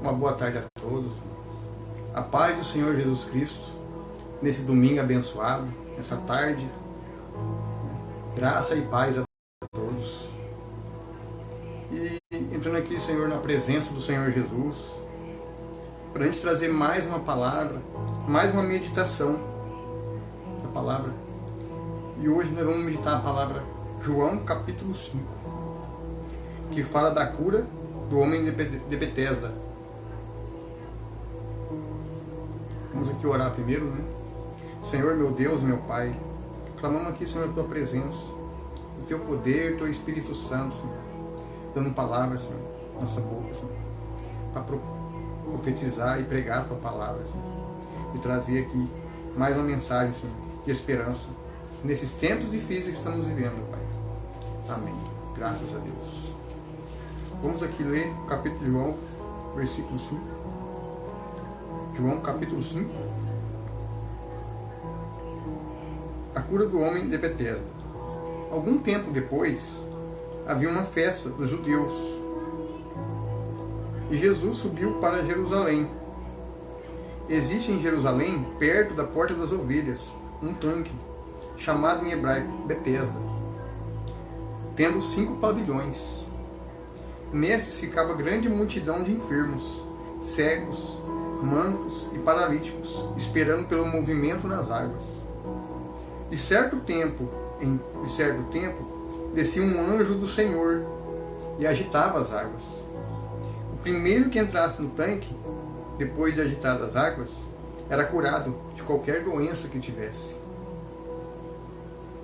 Uma boa tarde a todos. A paz do Senhor Jesus Cristo, nesse domingo abençoado, nessa tarde. Graça e paz a todos. E entrando aqui, Senhor, na presença do Senhor Jesus, para a gente trazer mais uma palavra, mais uma meditação da palavra. E hoje nós vamos meditar a palavra João capítulo 5, que fala da cura do homem de Betesda. Vamos aqui orar primeiro, né? Senhor, meu Deus, meu Pai, clamamos aqui, Senhor, a Tua presença, o Teu poder, o Teu Espírito Santo, Senhor, dando palavras, Senhor, na nossa boca, Senhor, para profetizar e pregar a Tua palavra, Senhor, e trazer aqui mais uma mensagem, Senhor, de esperança, nesses tempos difíceis que estamos vivendo, Pai. Amém. Graças a Deus. Vamos aqui ler o capítulo de João, versículo 5. João capítulo 5. A cura do homem de Betesda. Algum tempo depois, havia uma festa dos judeus. E Jesus subiu para Jerusalém. Existe em Jerusalém, perto da Porta das Ovelhas, um tanque, chamado em hebraico Betesda, tendo 5 pavilhões. Nestes ficava grande multidão de enfermos, cegos, mancos e paralíticos, esperando pelo movimento nas águas. De certo tempo, descia um anjo do Senhor e agitava as águas. O primeiro que entrasse no tanque, depois de agitadas as águas, era curado de qualquer doença que tivesse.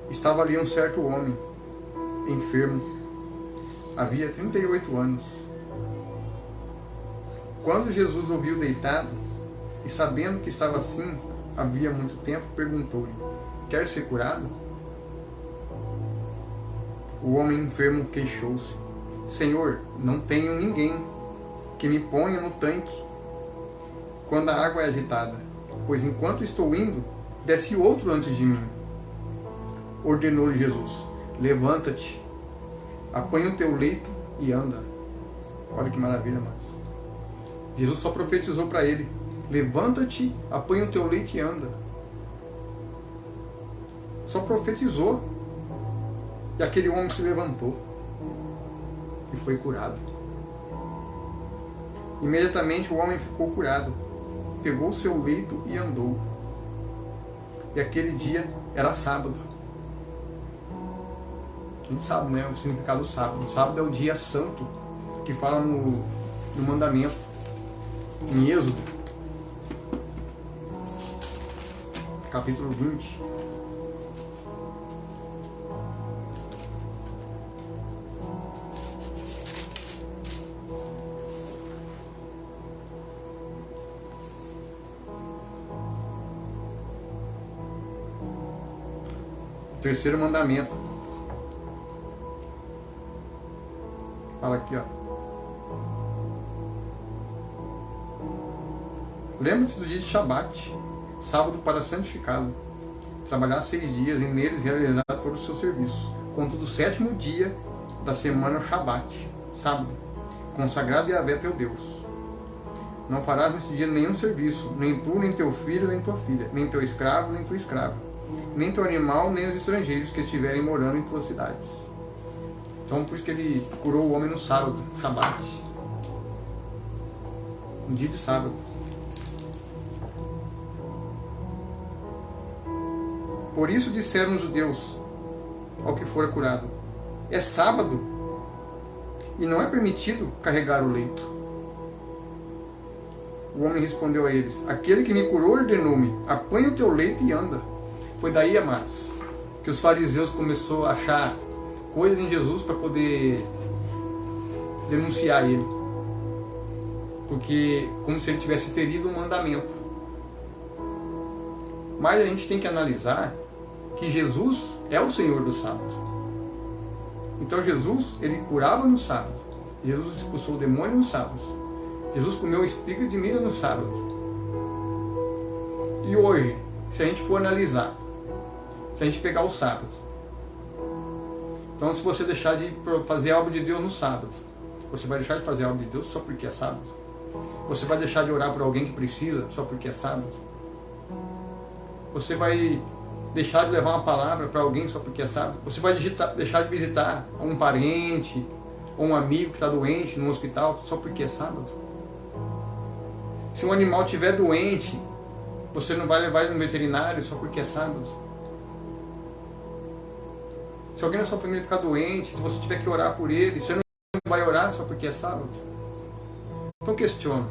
Estava ali um certo homem, enfermo, havia 38 anos. Quando Jesus o viu deitado, e sabendo que estava assim havia muito tempo, perguntou-lhe: quer ser curado? O homem enfermo queixou-se: Senhor, não tenho ninguém que me ponha no tanque quando a água é agitada, pois enquanto estou indo, desce outro antes de mim. Ordenou-lhe Jesus: levanta-te, apanha o teu leito e anda. Olha que maravilha, mas Jesus só profetizou para ele: levanta-te, apanha o teu leite e anda. Só profetizou. E aquele homem se levantou e foi curado. Imediatamente o homem ficou curado, pegou o seu leito e andou. E aquele dia era sábado. A gente sabe, né, o significado do sábado. O sábado é o dia santo, que fala no mandamento, em Êxodo, capítulo 20. O terceiro mandamento. Fala aqui, ó. Lembre-se do dia de Shabat, sábado para santificá-lo. Trabalhar 6 dias e neles realizar todo o seu serviço. Contudo, o 7º dia da semana é o Shabat, sábado, consagrado a Yahvé teu Deus. Não farás nesse dia nenhum serviço, nem tu, nem teu filho, nem tua filha, nem teu escravo, nem tua escrava, nem teu animal, nem os estrangeiros que estiverem morando em tuas cidades. Então, por isso que ele curou o homem no sábado, Shabat, um dia de sábado. Por isso disseram os judeus ao que fora curado: é sábado e não é permitido carregar o leito. O homem respondeu a eles: aquele que me curou ordenou-me: apanha o teu leito e anda. Foi daí, amados, que os fariseus começaram a achar coisas em Jesus para poder denunciar ele, porque como se ele tivesse ferido um mandamento. Mas a gente tem que analisar que Jesus é o Senhor do sábado. Então Jesus, ele curava no sábado. Jesus expulsou o demônio no sábado. Jesus comeu espiga de milho no sábado. E hoje, se a gente for analisar, se a gente pegar o sábado, então se você deixar de fazer a obra de Deus no sábado, você vai deixar de fazer a obra de Deus só porque é sábado? Você vai deixar de orar por alguém que precisa só porque é sábado? Você vai deixar de levar uma palavra para alguém só porque é sábado? Você vai deixar de visitar um parente ou um amigo que está doente no hospital só porque é sábado? Se um animal estiver doente, você não vai levar ele no veterinário só porque é sábado? Se alguém da sua família ficar doente, se você tiver que orar por ele, você não vai orar só porque é sábado? Então questiona.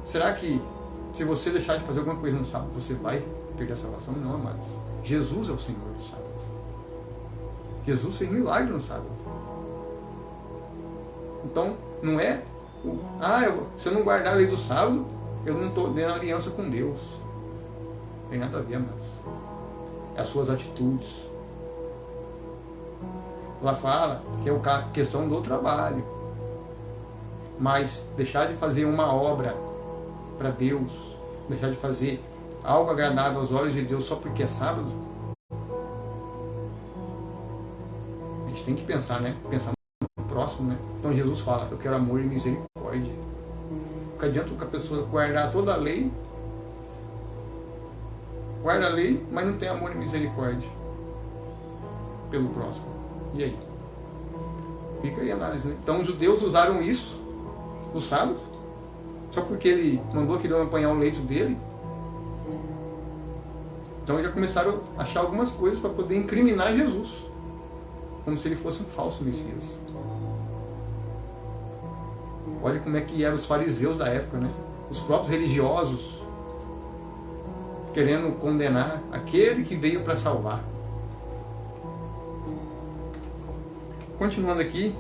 Será que se você deixar de fazer alguma coisa no sábado, você vai perder a salvação? Não, amados. Jesus é o Senhor do sábado. Jesus fez milagre no sábado. Então, não é se eu não guardar a lei do sábado, eu não estou dando aliança com Deus. Não tem nada a ver, amados. É as suas atitudes. Ela fala que é a questão do trabalho. Mas deixar de fazer uma obra para Deus, deixar de fazer algo agradável aos olhos de Deus só porque é sábado, a gente tem que pensar, né? Pensar no próximo, né? Então Jesus fala, eu quero amor e misericórdia. Porque adianta que a pessoa guardar toda a lei, guarda a lei, mas não tem amor e misericórdia pelo próximo. E aí? Fica aí a análise, né? Então os judeus usaram isso no sábado, só porque ele mandou aquele homem apanhar o leito dele. Então eles já começaram a achar algumas coisas para poder incriminar Jesus, como se ele fosse um falso Messias. Olha como é que eram os fariseus da época, né? Os próprios religiosos querendo condenar aquele que veio para salvar. Continuando aqui,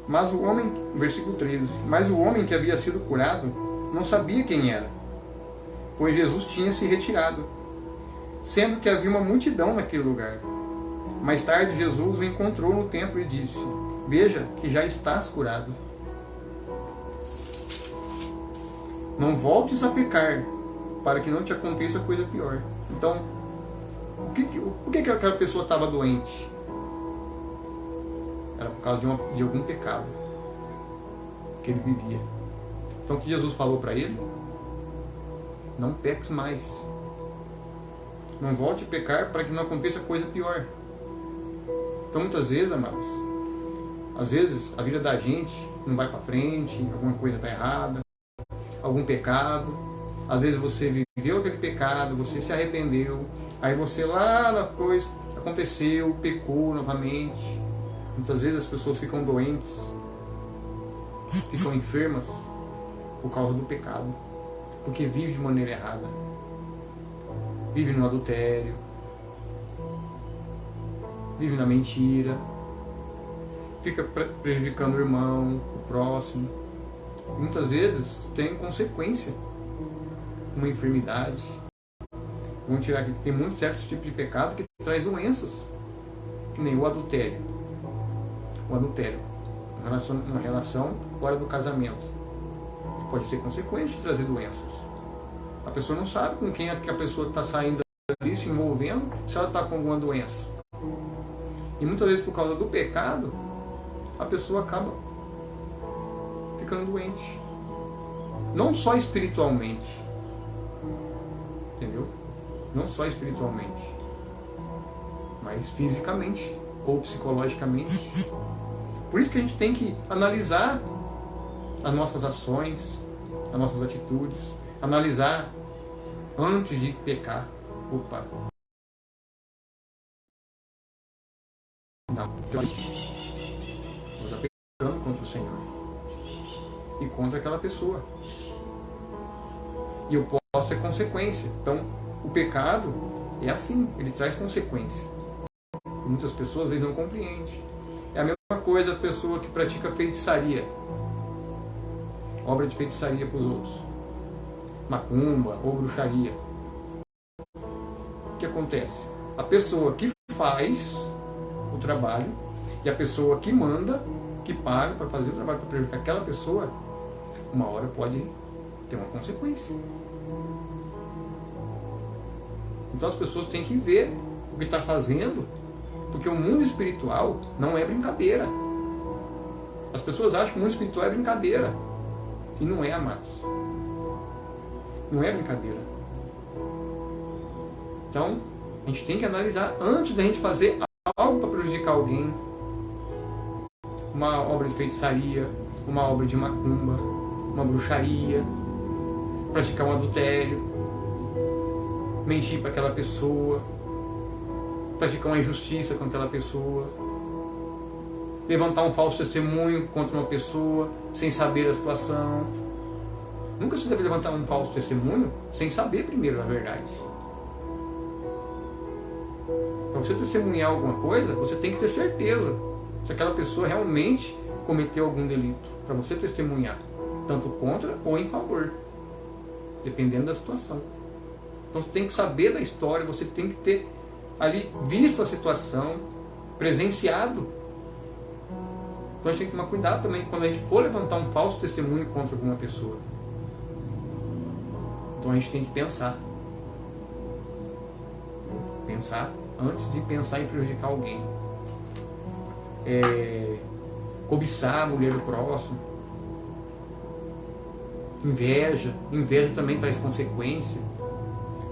mas o homem, versículo 13, mas o homem que havia sido curado não sabia quem era, pois Jesus tinha se retirado, sendo que havia uma multidão naquele lugar. Mais tarde Jesus o encontrou no templo e disse, veja que já estás curado. Não voltes a pecar, para que não te aconteça coisa pior. Então, por que aquela pessoa estava doente? Era por causa de algum pecado que ele vivia. Então o que Jesus falou para ele? Não peques mais. Não volte a pecar para que não aconteça coisa pior. Então muitas vezes, amados, às vezes a vida da gente não vai para frente, alguma coisa está errada, algum pecado. Às vezes você viveu aquele pecado, você se arrependeu, aí você lá depois aconteceu, pecou novamente. Muitas vezes as pessoas ficam doentes, ficam enfermas por causa do pecado, porque vive de maneira errada, vive no adultério, vive na mentira, fica prejudicando o irmão, o próximo. E muitas vezes tem consequência, uma enfermidade. Vamos tirar aqui que tem muitos certos tipos de pecado que traz doenças, que nem o adultério. O adultério, uma relação fora do casamento, pode ter consequências de trazer doenças. A pessoa não sabe com quem é que a pessoa está saindo ali, se envolvendo, se ela está com alguma doença. E muitas vezes por causa do pecado, a pessoa acaba ficando doente. Não só espiritualmente. Entendeu? Não só espiritualmente, mas fisicamente ou psicologicamente. Por isso que a gente tem que analisar as nossas ações, as nossas atitudes, analisar antes de pecar. Opa! Não, eu estou pecando contra o Senhor e contra aquela pessoa. E eu posso ter consequência. Então, o pecado é assim, ele traz consequência. Muitas pessoas às vezes não compreendem. É a mesma coisa a pessoa que pratica feitiçaria, obra de feitiçaria para os outros, macumba ou bruxaria. O que acontece? A pessoa que faz o trabalho e a pessoa que manda, que paga para fazer o trabalho para prejudicar aquela pessoa, uma hora pode ter uma consequência. Então as pessoas têm que ver o que está fazendo, porque o mundo espiritual não é brincadeira. As pessoas acham que o mundo espiritual é brincadeira. E não é, amados. Não é brincadeira. Então, a gente tem que analisar antes da gente fazer algo para prejudicar alguém. Uma obra de feitiçaria, uma obra de macumba, uma bruxaria, praticar um adultério, mentir para aquela pessoa, praticar uma injustiça com aquela pessoa, levantar um falso testemunho contra uma pessoa sem saber a situação. Nunca se deve levantar um falso testemunho sem saber primeiro a verdade. Para você testemunhar alguma coisa, você tem que ter certeza se aquela pessoa realmente cometeu algum delito, para você testemunhar, tanto contra ou em favor, dependendo da situação. Então você tem que saber da história, você tem que ter ali visto a situação, presenciado. Então a gente tem que tomar cuidado também quando a gente for levantar um falso testemunho contra alguma pessoa. Então a gente tem que pensar. Pensar antes de pensar em prejudicar alguém. Cobiçar a mulher do próximo. Inveja. Inveja também traz consequência.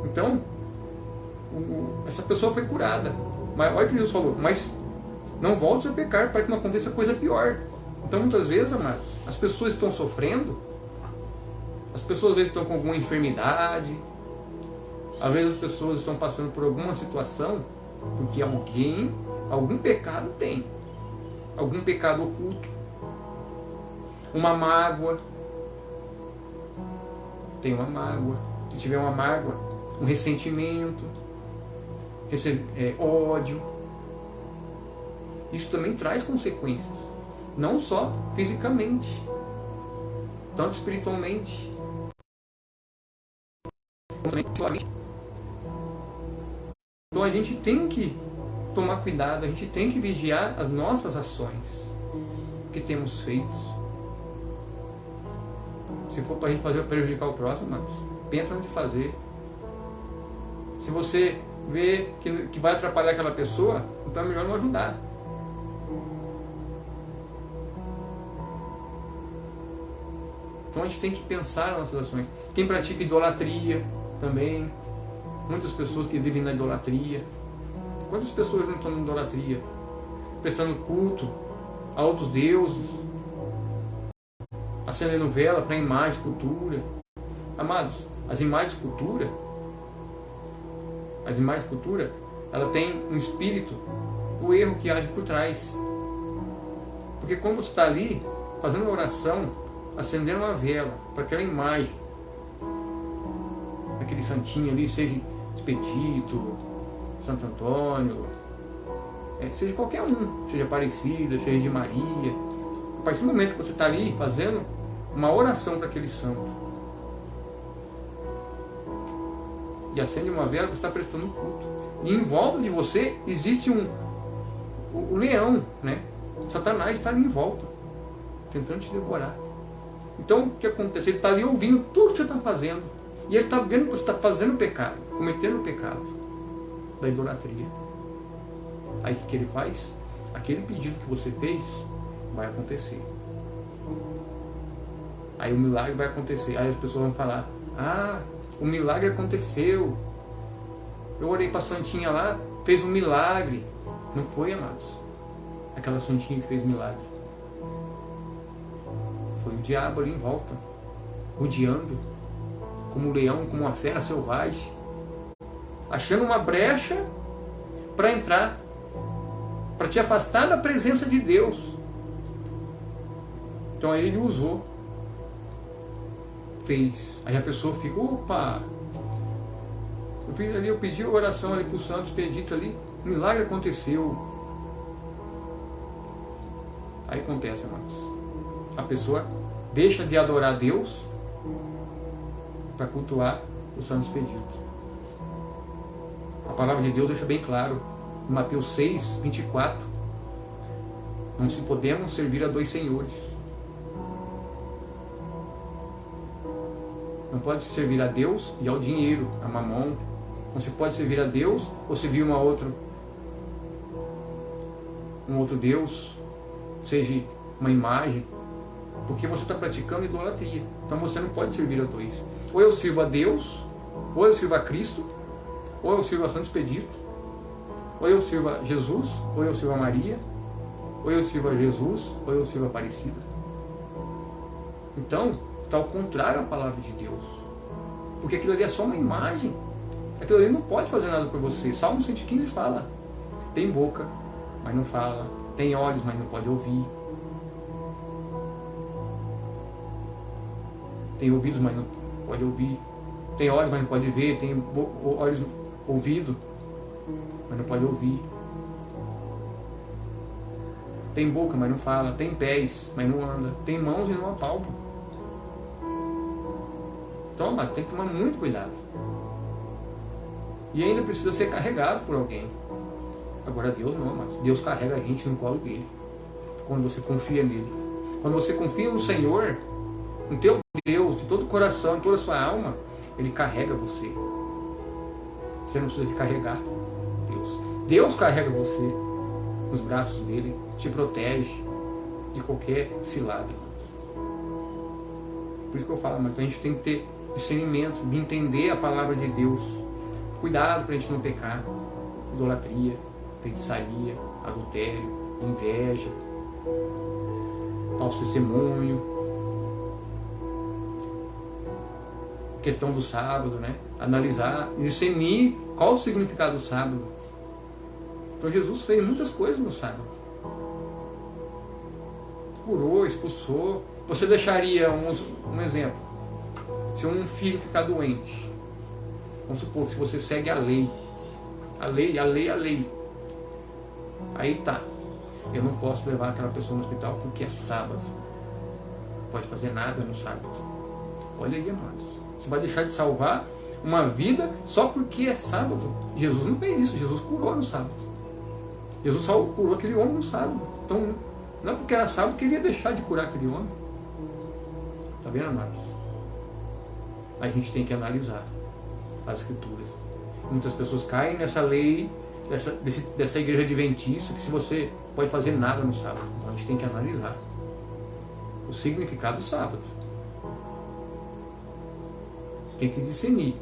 Então, essa pessoa foi curada. Mas olha o que Jesus falou. Mas não volte a pecar para que não aconteça coisa pior. Então muitas vezes, amados, as pessoas estão sofrendo. As pessoas às vezes estão com alguma enfermidade. Às vezes as pessoas estão passando por alguma situação porque algum pecado tem. Algum pecado oculto. Uma mágoa. Tem uma mágoa. Se tiver uma mágoa, um ressentimento, ódio. Isso também traz consequências. Não só fisicamente, tanto espiritualmente. Então a gente tem que tomar cuidado, a gente tem que vigiar as nossas ações que temos feito. Se for para a gente fazer prejudicar o próximo, mas pensa antes de fazer. Se você vê que vai atrapalhar aquela pessoa, então é melhor não ajudar. Então a gente tem que pensar nas nossas ações. Quem pratica idolatria também. Muitas pessoas que vivem na idolatria. Quantas pessoas não estão na idolatria? Prestando culto a outros deuses. Acendendo vela para imagem, escultura. Amados, as imagens, escultura, ela tem um espírito do erro que age por trás. Porque quando você está ali, fazendo uma oração, acendendo uma vela para aquela imagem, aquele santinho ali, seja Expedito, Santo Antônio, seja qualquer um, seja Aparecida, seja de Maria, a partir do momento que você está ali fazendo uma oração para aquele santo e acende uma vela, você está prestando culto. E em volta de você existe o leão, né? Satanás está ali em volta, tentando te devorar. Então o que acontece? Ele está ali ouvindo tudo que você está fazendo. E ele está vendo que você está fazendo pecado, cometendo o pecado da idolatria. Aí o que ele faz? Aquele pedido que você fez vai acontecer. Aí o milagre vai acontecer. Aí as pessoas vão falar: ah, o milagre aconteceu. Eu orei para a santinha lá, fez um milagre. Não foi, amados? Aquela santinha que fez o milagre. Foi o diabo ali em volta, rodeando, como um leão, como uma fera selvagem, achando uma brecha para entrar, para te afastar da presença de Deus. Então aí ele usou, fez. Aí a pessoa fica: opa, eu fiz ali, eu pedi a oração ali para o Santo Expedito ali, o milagre aconteceu. Aí acontece, amados, a pessoa deixa de adorar Deus para cultuar o Santo Expedito. A palavra de Deus deixa bem claro, em Mateus 6, 24, não se podemos servir a dois senhores. Não pode se servir a Deus e ao dinheiro, a mamon. Não se pode servir a Deus ou servir um outro Deus, seja uma imagem, porque você está praticando idolatria. Então você não pode servir a dois. Ou eu sirvo a Deus, ou eu sirvo a Cristo, ou eu sirvo a Santo Expedito, ou eu sirvo a Jesus, ou eu sirvo a Maria, ou eu sirvo a Jesus, ou eu sirvo a Aparecida. Então, está ao contrário à palavra de Deus. Porque aquilo ali é só uma imagem. Aquilo ali não pode fazer nada por você. Salmo 115 fala: tem boca, mas não fala. Tem olhos, mas não pode ouvir. Tem ouvidos, mas não pode ouvir. Tem olhos, mas não pode ver. Tem olhos, ouvido, mas não pode ouvir. Tem boca, mas não fala. Tem pés, mas não anda. Tem mãos e não apalpa. Então, tem que tomar muito cuidado. E ainda precisa ser carregado por alguém. Agora Deus não, mas Deus carrega a gente no colo dele. Quando você confia nele. Quando você confia no Senhor, no teu Deus, de todo o coração, em toda a sua alma, Ele carrega você. Você não precisa de carregar Deus. Deus carrega você nos braços dele, te protege de qualquer cilada. Por isso que eu falo, mas a gente tem que ter discernimento, de entender a palavra de Deus. Cuidado para a gente não pecar. Idolatria, feitiçaria, adultério, inveja, falso testemunho, questão do sábado, né? Analisar, discernir qual o significado do sábado. Então Jesus fez muitas coisas no sábado. Curou, expulsou. Você deixaria, um exemplo, se um filho ficar doente, vamos supor que se você segue a lei, aí tá, eu não posso levar aquela pessoa no hospital porque é sábado, não pode fazer nada no sábado. Olha aí, amados, você vai deixar de salvar uma vida só porque é sábado? Jesus não fez isso, Jesus curou no sábado. Jesus só curou aquele homem no sábado. Então, não é porque era sábado que ele ia deixar de curar aquele homem. Está vendo, amados? A gente tem que analisar as escrituras. Muitas pessoas caem nessa lei, dessa igreja adventista, que se você pode fazer nada no sábado. A gente tem que analisar o significado do sábado. Tem que discernir.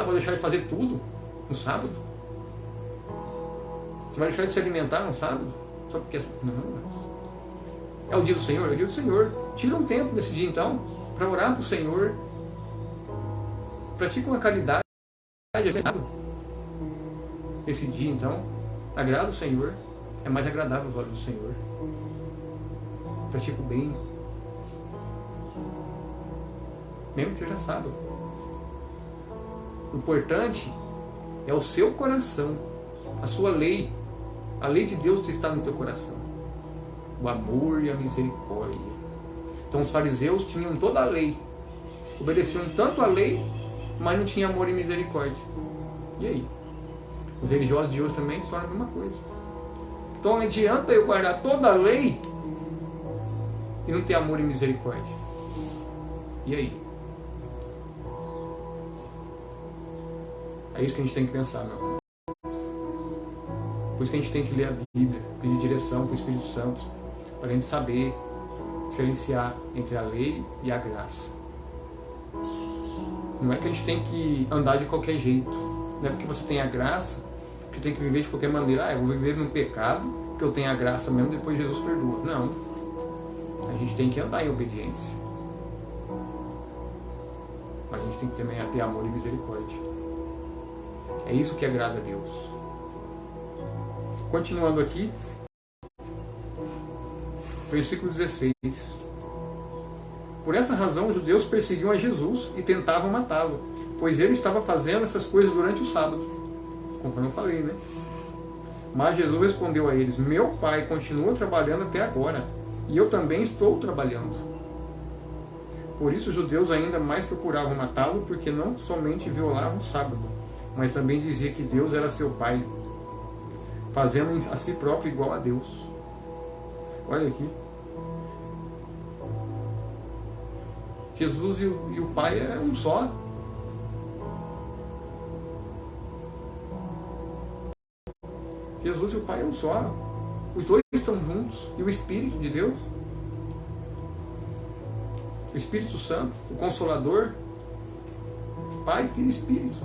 Vou deixar de fazer tudo no sábado? Você vai deixar de se alimentar no sábado? Só porque... Não. É o dia do Senhor? É o dia do Senhor. Tira um tempo desse dia, então, para orar para o Senhor. Pratica uma caridade. Esse dia, então, agrada o Senhor. É mais agradável aos olhos do Senhor. Pratica o bem. Mesmo que seja sábado. O importante é o seu coração. A sua lei. A lei de Deus está no teu coração. O amor e a misericórdia. Então os fariseus tinham toda a lei. Obedeciam tanto a lei, mas não tinham amor e misericórdia. E aí? Os religiosos de hoje também se tornam a mesma coisa. Então não adianta eu guardar toda a lei e não ter amor e misericórdia. E aí? É isso que a gente tem que pensar, meu irmão. Por isso que a gente tem que ler a Bíblia, pedir direção para o Espírito Santo, para a gente saber diferenciar entre a lei e a graça. Não é que a gente tem que andar de qualquer jeito. Não é porque você tem a graça que tem que viver de qualquer maneira. Eu vou viver no pecado, que eu tenho a graça mesmo, depois Jesus perdoa. Não. A gente tem que andar em obediência. Mas a gente tem que também ter amor e misericórdia. É isso que agrada a Deus. Continuando aqui, versículo 16. Por essa razão, os judeus perseguiam a Jesus e tentavam matá-lo, pois ele estava fazendo essas coisas durante o sábado, conforme eu falei, né? Mas Jesus respondeu a eles: meu Pai continua trabalhando até agora, e eu também estou trabalhando. Por isso os judeus ainda mais procuravam matá-lo, porque não somente violavam o sábado, mas também dizia que Deus era seu Pai, fazendo a si próprio igual a Deus. Olha aqui. Jesus e o Pai é um só. Jesus e o Pai é um só. Os dois estão juntos. E o Espírito de Deus, o Espírito Santo, o Consolador, Pai, Filho e Espírito.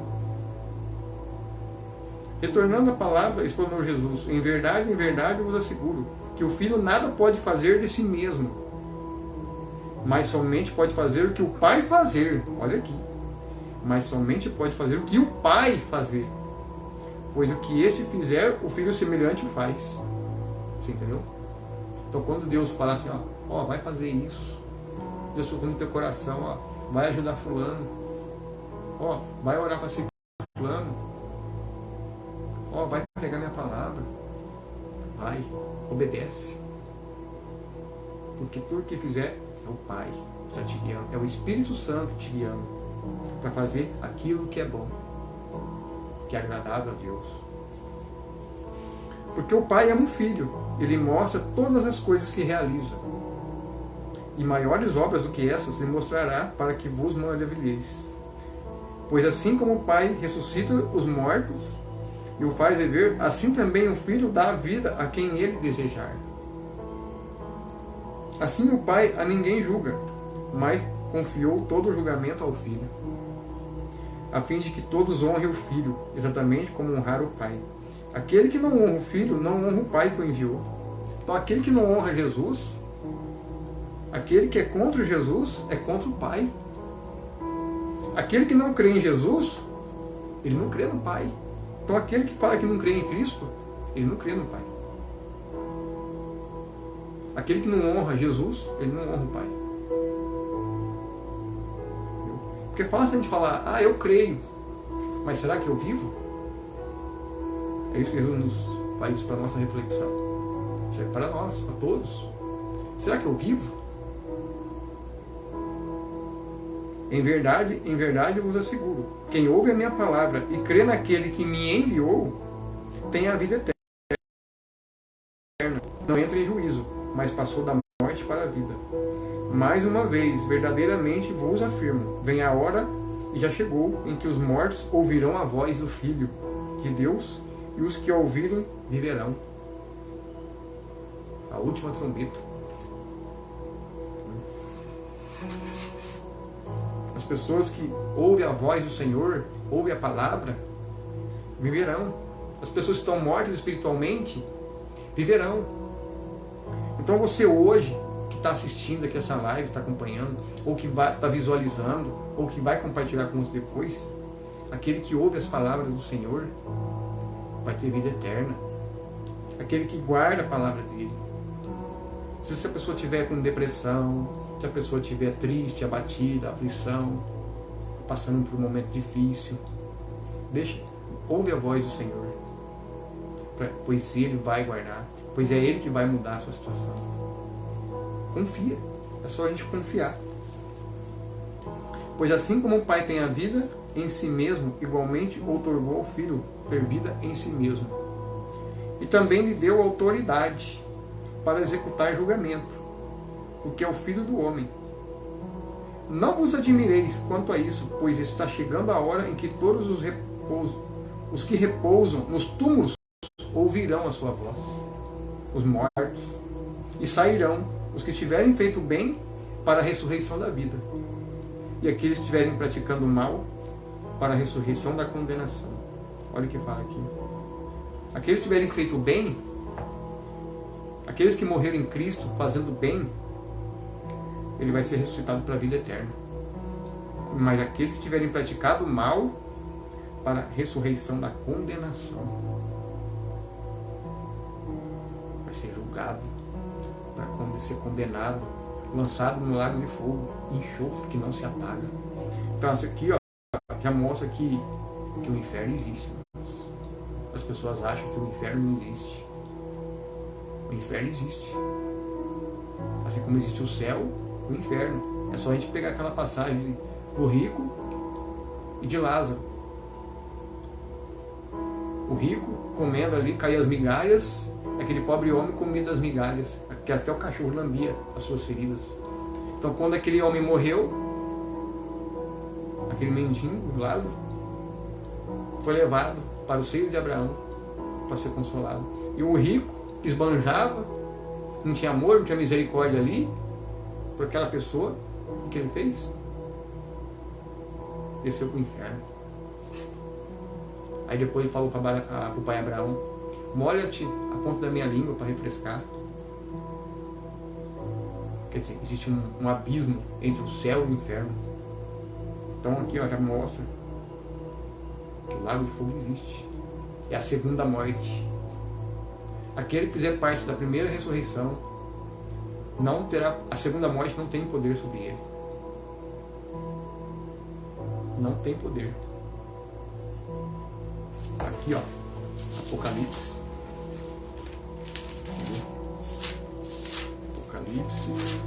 Retornando à palavra, explanou Jesus: em verdade eu vos asseguro que o Filho nada pode fazer de si mesmo, mas somente pode fazer o que o Pai fazer. Olha aqui. Mas somente pode fazer o que o Pai fazer. Pois o que este fizer, o Filho semelhante o faz. Você entendeu? Então quando Deus fala assim, ó, vai fazer isso, Deus tocou no teu coração, ó, vai ajudar fulano, ó, vai orar para si fulano, ó, vai pregar minha palavra, vai, obedece. Porque tudo que fizer é o Pai que está te guiando, é o Espírito Santo te guiando para fazer aquilo que é bom, que é agradável a Deus. Porque o Pai ama o Filho, ele mostra todas as coisas que realiza. E maiores obras do que essas lhe mostrará, para que vos maravilheis. Pois assim como o Pai ressuscita os mortos e o faz viver, assim também o Filho dá a vida a quem ele desejar. Assim o Pai a ninguém julga, mas confiou todo o julgamento ao Filho, a fim de que todos honrem o Filho, exatamente como honrar o Pai. Aquele que não honra o Filho, não honra o Pai que o enviou. Então aquele que não honra Jesus, aquele que é contra Jesus, é contra o Pai. Aquele que não crê em Jesus, ele não crê no Pai. Então aquele que fala que não crê em Cristo, ele não crê no Pai. Aquele que não honra Jesus, ele não honra o Pai. Porque é fácil a gente falar, eu creio, mas será que eu vivo? É isso que Jesus nos faz para a nossa reflexão. Isso é para nós, para todos. Será que eu vivo? Em verdade eu vos asseguro, quem ouve a minha palavra e crê naquele que me enviou, tem a vida eterna. Não entra em juízo, mas passou da morte para a vida. Mais uma vez, verdadeiramente vos afirmo, vem a hora, e já chegou, em que os mortos ouvirão a voz do Filho de Deus, e os que a ouvirem viverão. A última trombeta. As pessoas que ouvem a voz do Senhor, ouvem a palavra, viverão. As pessoas que estão mortas espiritualmente, viverão. Então você hoje, que está assistindo aqui essa live, está acompanhando, ou que está visualizando, ou que vai compartilhar com você depois, aquele que ouve as palavras do Senhor, vai ter vida eterna. Aquele que guarda a palavra dele. Se a pessoa estiver com depressão, se a pessoa estiver triste, abatida, aflição, passando por um momento difícil, ouve a voz do Senhor, pois Ele vai guardar, pois é Ele que vai mudar a sua situação. Confia, é só a gente confiar. Pois assim como o Pai tem a vida em si mesmo, igualmente outorgou ao Filho ter vida em si mesmo. E também lhe deu autoridade para executar julgamento, porque é o Filho do homem. Não vos admireis quanto a isso, pois está chegando a hora em que todos os que repousam nos túmulos ouvirão a sua voz, os mortos, e sairão os que tiverem feito bem para a ressurreição da vida, e aqueles que estiverem praticando mal para a ressurreição da condenação. Olha o que fala aqui. Aqueles que tiverem feito bem, aqueles que morreram em Cristo fazendo bem, ele vai ser ressuscitado para a vida eterna. Mas aqueles que tiverem praticado mal, para a ressurreição da condenação, vai ser julgado, para ser condenado, lançado no lago de fogo, enxofre que não se apaga. Então isso aqui já mostra que o inferno existe. As pessoas acham que o inferno não existe. O inferno existe. Assim como existe o céu, o inferno. É só a gente pegar aquela passagem do rico e de Lázaro. O rico comendo ali, caía as migalhas, aquele pobre homem comia das migalhas, que até o cachorro lambia as suas feridas. Então quando aquele homem morreu, aquele mendigo, Lázaro, foi levado para o seio de Abraão para ser consolado. E o rico que esbanjava, não tinha amor, não tinha misericórdia ali por aquela pessoa, o que ele fez? Desceu para o inferno. Aí depois ele falou para o pai Abraão: molha-te a ponta da minha língua para refrescar. Quer dizer, existe um abismo entre o céu e o inferno. Então aqui ó, já mostra que o lago de fogo existe. É a segunda morte. Aquele que fizer parte da primeira ressurreição não terá, a segunda morte não tem poder sobre ele. Não tem poder. Aqui ó, Apocalipse. Apocalipse.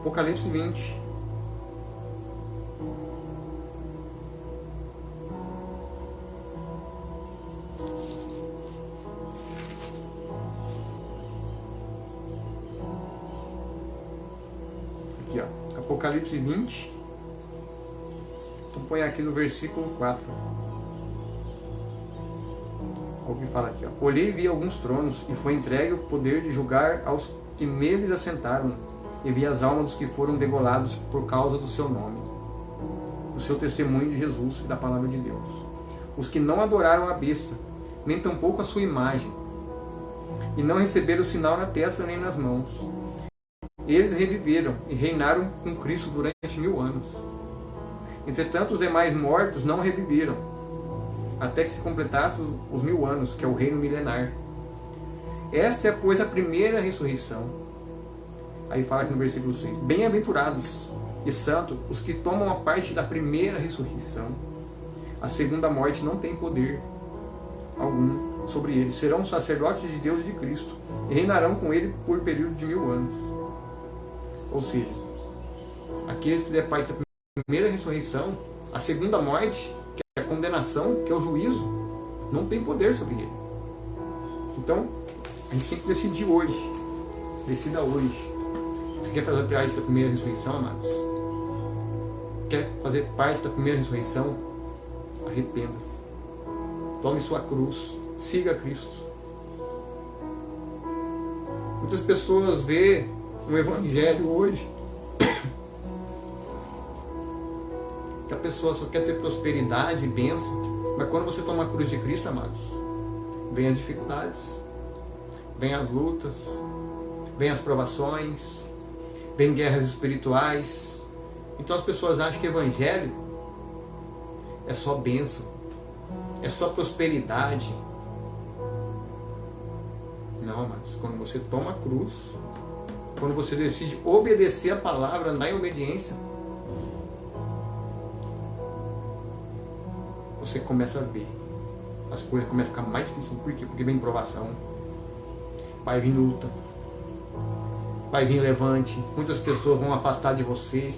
Apocalipse 20. Aqui, ó. Apocalipse 20. Vou pôr aqui no versículo 4. O que fala aqui, ó. Olhei e vi alguns tronos, e foi entregue o poder de julgar aos que neles assentaram, e vi as almas dos que foram degolados por causa do seu nome, do seu testemunho de Jesus e da palavra de Deus. Os que não adoraram a besta, nem tampouco a sua imagem, e não receberam o sinal na testa nem nas mãos. Eles reviveram e reinaram com Cristo durante 1000 anos. Entretanto, os demais mortos não reviveram, até que se completassem os 1000 anos, que é o reino milenar. Esta é, pois, a primeira ressurreição. Aí fala aqui no versículo 6. Bem-aventurados e santos os que tomam a parte da primeira ressurreição. A segunda morte não tem poder algum sobre eles. Serão sacerdotes de Deus e de Cristo, e reinarão com ele por período de 1000 anos. Ou seja, aqueles que der parte da primeira ressurreição, a segunda morte, que é a condenação, que é o juízo, não tem poder sobre ele. Então, a gente tem que decidir hoje. Decida hoje. Você quer fazer parte da primeira ressurreição, amados? Quer fazer parte da primeira ressurreição? Arrependa-se. Tome sua cruz. Siga Cristo. Muitas pessoas veem um evangelho hoje que a pessoa só quer ter prosperidade e bênção. Mas quando você toma a cruz de Cristo, amados, vem as dificuldades, vem as lutas, vem as provações, vem guerras espirituais. Então as pessoas acham que evangelho é só bênção, é só prosperidade. Não, mas quando você toma a cruz, quando você decide obedecer a palavra, andar em obediência, você começa a ver, as coisas começam a ficar mais difíceis. Por quê? Porque vem provação, vai vir luta, vai vir levante, muitas pessoas vão afastar de você.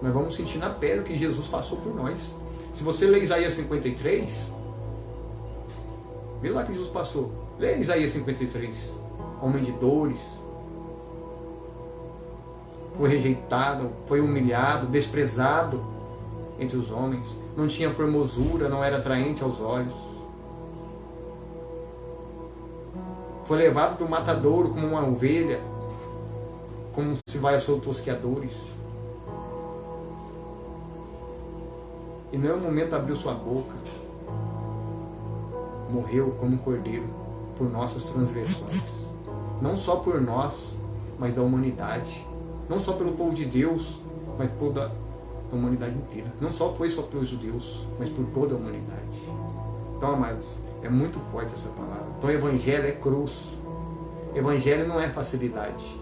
Nós vamos sentir na pele o que Jesus passou por nós. Se você ler Isaías 53, vê lá que Jesus passou. Lê Isaías 53. Homem de dores, foi rejeitado, foi humilhado, desprezado entre os homens, não tinha formosura, não era atraente aos olhos. Foi levado do matadouro como uma ovelha, como se vai aos seus tosqueadores. E em nenhum momento abriu sua boca. Morreu como um cordeiro por nossas transgressões. Não só por nós, mas da humanidade. Não só pelo povo de Deus, mas por da humanidade inteira. Não só foi só pelos judeus, mas por toda a humanidade. Então, amados, é muito forte essa palavra. Então, evangelho é cruz. Evangelho não é facilidade.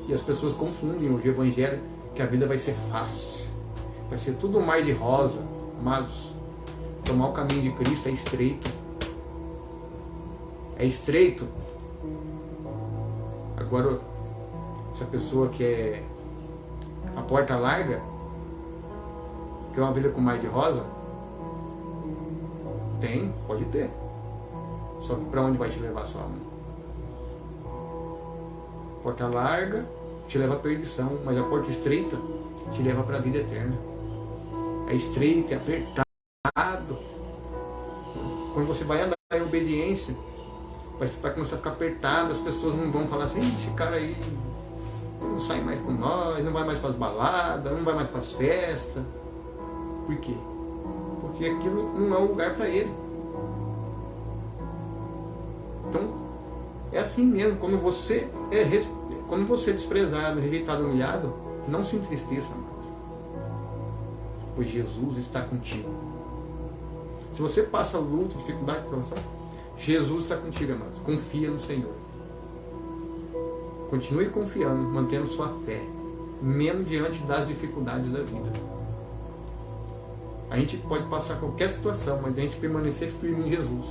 E as pessoas confundem hoje o evangelho que a vida vai ser fácil. Vai ser tudo um mar de rosa. Amados, tomar o caminho de Cristo é estreito. É estreito. Agora, se a pessoa quer a porta larga, quer uma vida com mar de rosa, tem, pode ter. Só que para onde vai te levar a sua alma? Porta larga te leva à perdição, mas a porta estreita te leva para a vida eterna. É estreito, é apertado. Quando você vai andar em obediência, vai começar a ficar apertado, as pessoas não vão falar assim, esse cara aí não sai mais com nós, não vai mais para as baladas, não vai mais para as festas. Por quê? Porque aquilo não é um lugar para ele. Então, é assim mesmo, quando você é desprezado, rejeitado, humilhado, não se entristeça mais, pois Jesus está contigo. Se você passa luta, dificuldade, provação, Jesus está contigo, amados. Confia no Senhor. Continue confiando, mantendo sua fé, mesmo diante das dificuldades da vida. A gente pode passar qualquer situação, mas a gente permanecer firme em Jesus,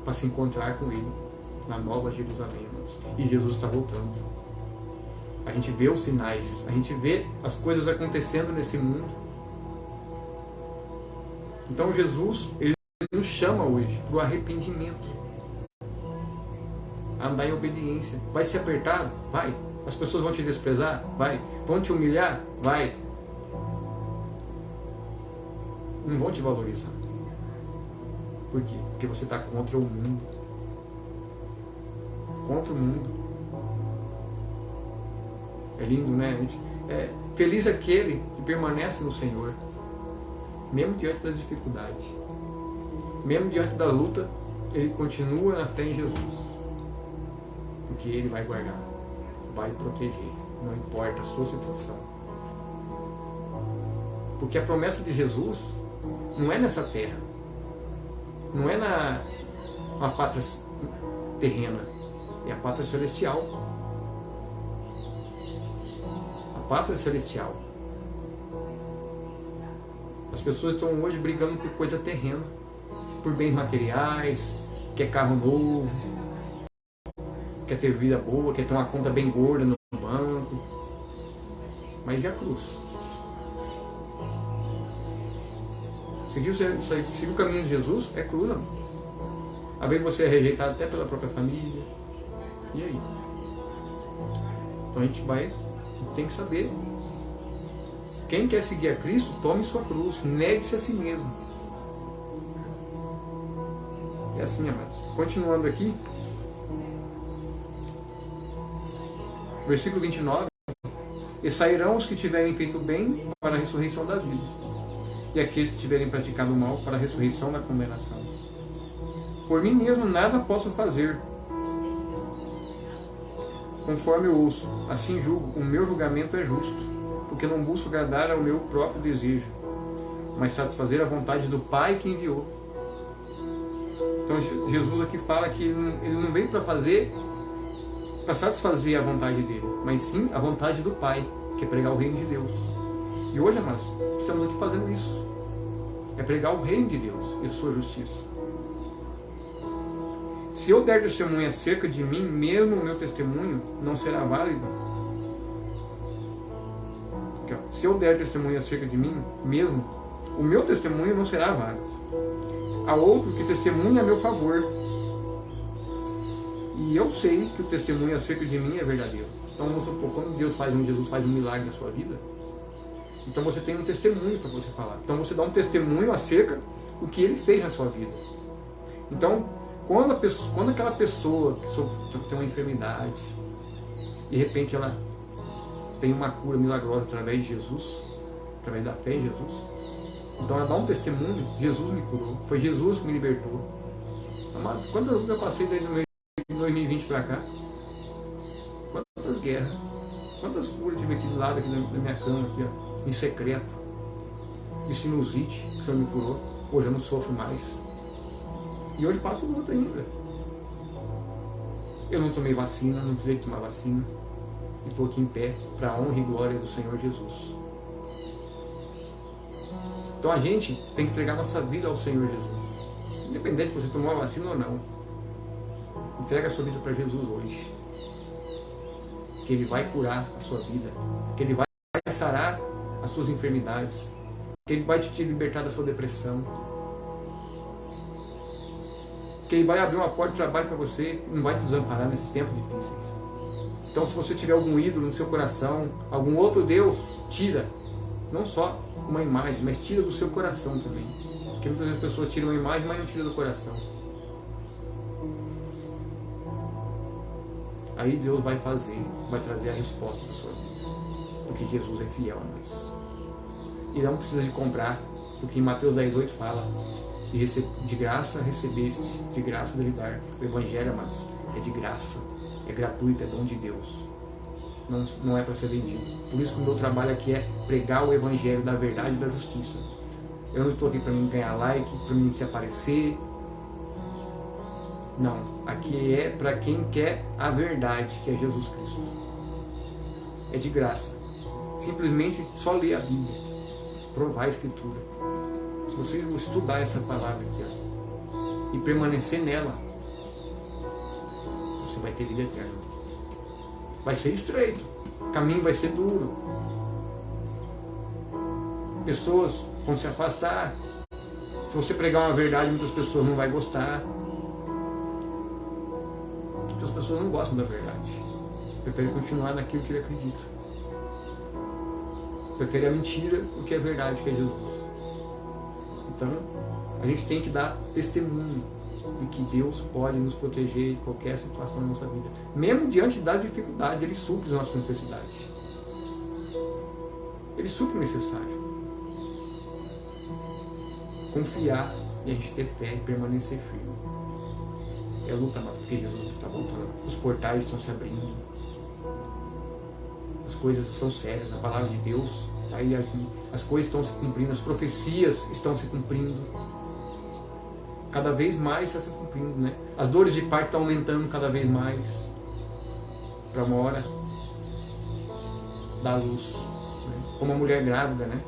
para se encontrar com Ele na Nova Jerusalém, amados. E Jesus está voltando. A gente vê os sinais, a gente vê as coisas acontecendo nesse mundo. Então Jesus, Ele nos chama hoje para o arrependimento, a andar em obediência. Vai ser apertado? Vai. As pessoas vão te desprezar? Vai. Vão te humilhar? Vai. Não vão te valorizar. Por quê? Porque você está contra o mundo. Contra o mundo. É lindo, né? Feliz aquele que permanece no Senhor, mesmo diante das dificuldades, mesmo diante da luta, ele continua na fé em Jesus, porque Ele vai guardar, vai proteger, não importa a sua situação. Porque a promessa de Jesus não é nessa terra, não é na pátria terrena, é a pátria celestial. A pátria celestial. As pessoas estão hoje brigando por coisa terrena, por bens materiais, quer carro novo, quer ter vida boa, quer ter uma conta bem gorda no banco. Mas e a cruz? Seguir o caminho de Jesus é cruz, amor. Às vezes você é rejeitado até pela própria família. E aí? Então a gente tem que saber. Quem quer seguir a Cristo, tome sua cruz, negue-se a si mesmo. É assim, amados. Continuando aqui, versículo 29. E sairão os que tiverem feito bem para a ressurreição da vida, e aqueles que tiverem praticado o mal para a ressurreição da condenação. Por mim mesmo nada posso fazer, conforme eu ouço, assim julgo, o meu julgamento é justo, porque não busco agradar ao meu próprio desejo, mas satisfazer a vontade do Pai que enviou. Então Jesus aqui fala que ele não veio para satisfazer a vontade dele, mas sim a vontade do Pai, que é pregar o reino de Deus. E hoje, amados, estamos aqui fazendo isso. É pregar o reino de Deus e a sua justiça. Se eu der testemunho acerca de mim, mesmo o meu testemunho não será válido. Se eu der testemunho acerca de mim mesmo, o meu testemunho não será válido. Há outro que testemunha a meu favor, e eu sei que o testemunho acerca de mim é verdadeiro. Então, vamos supor, quando Jesus faz um milagre na sua vida, então você tem um testemunho para você falar. Então você dá um testemunho acerca do que Ele fez na sua vida. Então, quando aquela pessoa que tem uma enfermidade, de repente ela tem uma cura milagrosa através de Jesus, através da fé em Jesus, então ela dá um testemunho: Jesus me curou, foi Jesus que me libertou. Amados, quantas lutas eu passei desde 2020 para cá? Quantas guerras, quantas curas eu tive aqui do lado aqui da minha cama, aqui, ó, em secreto, de sinusite, que o Senhor me curou. Hoje eu não sofro mais. E hoje passo luta ainda. Eu não tomei vacina, não precisei tomar vacina. E estou aqui em pé para a honra e glória do Senhor Jesus. Então a gente tem que entregar nossa vida ao Senhor Jesus. Independente se você tomou a vacina ou não. Entrega a sua vida para Jesus hoje. que Ele vai curar a sua vida, que Ele vai sarar as suas enfermidades, que Ele vai te libertar da sua depressão, que Ele vai abrir uma porta de trabalho para você e não vai te desamparar nesses tempos difíceis. Então, se você tiver algum ídolo no seu coração, algum outro Deus, tira. Não só uma imagem, mas tira do seu coração também. Porque muitas vezes as pessoas tiram uma imagem, mas não tiram do coração. Aí Deus vai fazer, vai trazer a resposta da sua vida. Porque Jesus é fiel a nós. E não precisa de comprar, porque em Mateus 10:8 fala: de graça recebeste, de graça deve dar. O Evangelho, amados, é de graça, é gratuito, é dom de Deus. Não é para ser vendido. Por isso que o meu trabalho aqui é pregar o Evangelho da verdade e da justiça. Eu não estou aqui para mim ganhar like, para mim se aparecer. Não. Aqui é para quem quer a verdade, que é Jesus Cristo. É de graça. Simplesmente só ler a Bíblia. Provar a Escritura. Se você estudar essa palavra aqui, ó, e permanecer nela, você vai ter vida eterna. Vai ser estreito, o caminho vai ser duro. Pessoas vão se afastar. Se você pregar uma verdade, muitas pessoas não vão gostar. Porque as pessoas não gostam da verdade. Preferem continuar naquilo que ele acredita. Preferem a mentira do que a verdade, que é Jesus. Então, a gente tem que dar testemunho de que Deus pode nos proteger de qualquer situação da nossa vida. Mesmo diante da dificuldade, Ele supre as nossas necessidades. Ele supre o necessário. Confiar e a gente ter fé e permanecer firme. É luta, mas porque Jesus está voltando. Os portais estão se abrindo. As coisas são sérias. A palavra de Deus está aí agindo. As coisas estão se cumprindo. As profecias estão se cumprindo. Cada vez mais está se cumprindo, né? As dores de parto estão aumentando cada vez mais. Para uma hora da luz. Né? Como a mulher grávida, né?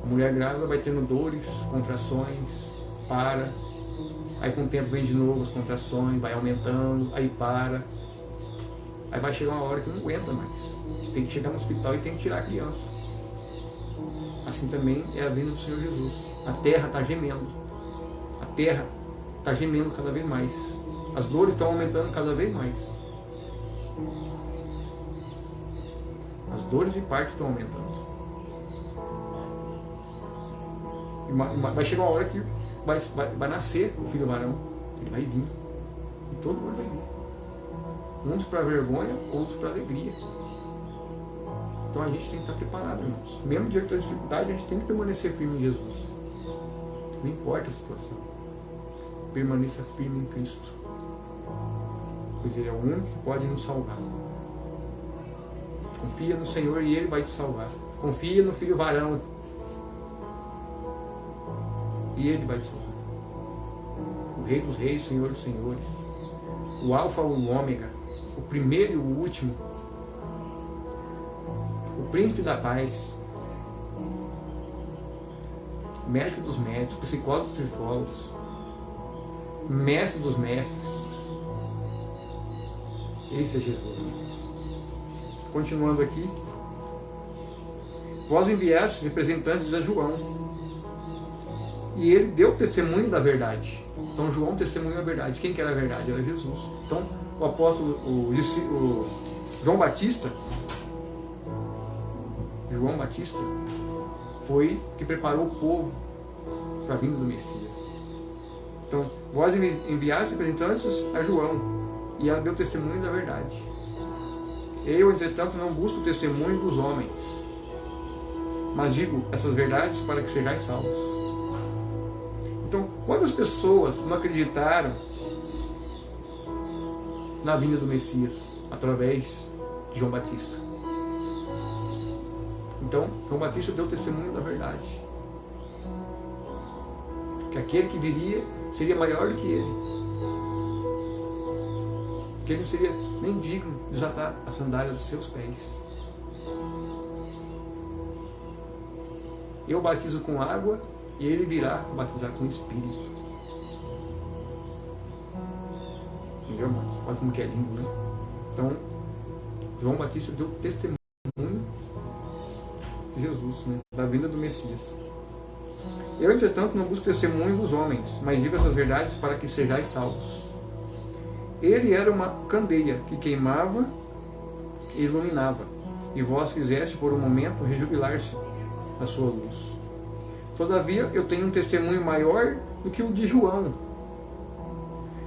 A mulher grávida vai tendo dores, contrações, para. Aí com o tempo vem de novo as contrações, vai aumentando, aí para. Aí vai chegar uma hora que não aguenta mais. Tem que chegar no hospital e tem que tirar a criança. Assim também é a vinda do Senhor Jesus. A terra está gemendo. A terra está gemendo cada vez mais. As dores estão aumentando cada vez mais. As dores de parto estão aumentando. E vai chegar uma hora que vai nascer o filho varão. Ele vai vir. E todo mundo vai vir. Uns para vergonha, outros para alegria. Então a gente tem que estar preparado, irmãos. Mesmo diante da dificuldade, a gente tem que permanecer firme em Jesus. Não importa a situação. Permaneça firme em Cristo. Pois Ele é o único que pode nos salvar. Confia no Senhor e Ele vai te salvar. Confia no filho varão e Ele vai te salvar. O Rei dos Reis, Senhor dos Senhores. O Alfa e o Ômega. O primeiro e o último. O Príncipe da Paz. O Médico dos médicos. Psicólogo dos psicólogos. Mestre dos mestres. Esse é Jesus. Continuando aqui. Vós enviastes representantes a João. E ele deu testemunho da verdade. Então João testemunhou a verdade. Quem que era a verdade? Era Jesus. Então o apóstolo, o João Batista, foi que preparou o povo para a vinda do Messias. Então, vós enviastes representantes a João, e ela deu testemunho da verdade. Eu, entretanto, não busco o testemunho dos homens, mas digo essas verdades para que sejais salvos. Então, quantas pessoas não acreditaram na vinda do Messias através de João Batista? Então, João Batista deu testemunho da verdade. Que aquele que viria seria maior do que ele. Que ele não seria nem digno de desatar a sandália dos seus pés. Eu batizo com água e ele virá batizar com o Espírito. Entendeu, irmãos? Olha como que é lindo, né? Então, João Batista deu testemunho de Jesus, né? Da vinda do Messias. Eu, entretanto, não busco testemunho dos homens, mas digo essas verdades para que sejais salvos. Ele era uma candeia que queimava e iluminava, e vós quiseste por um momento rejubilar-se na sua luz. Todavia, eu tenho um testemunho maior do que o de João,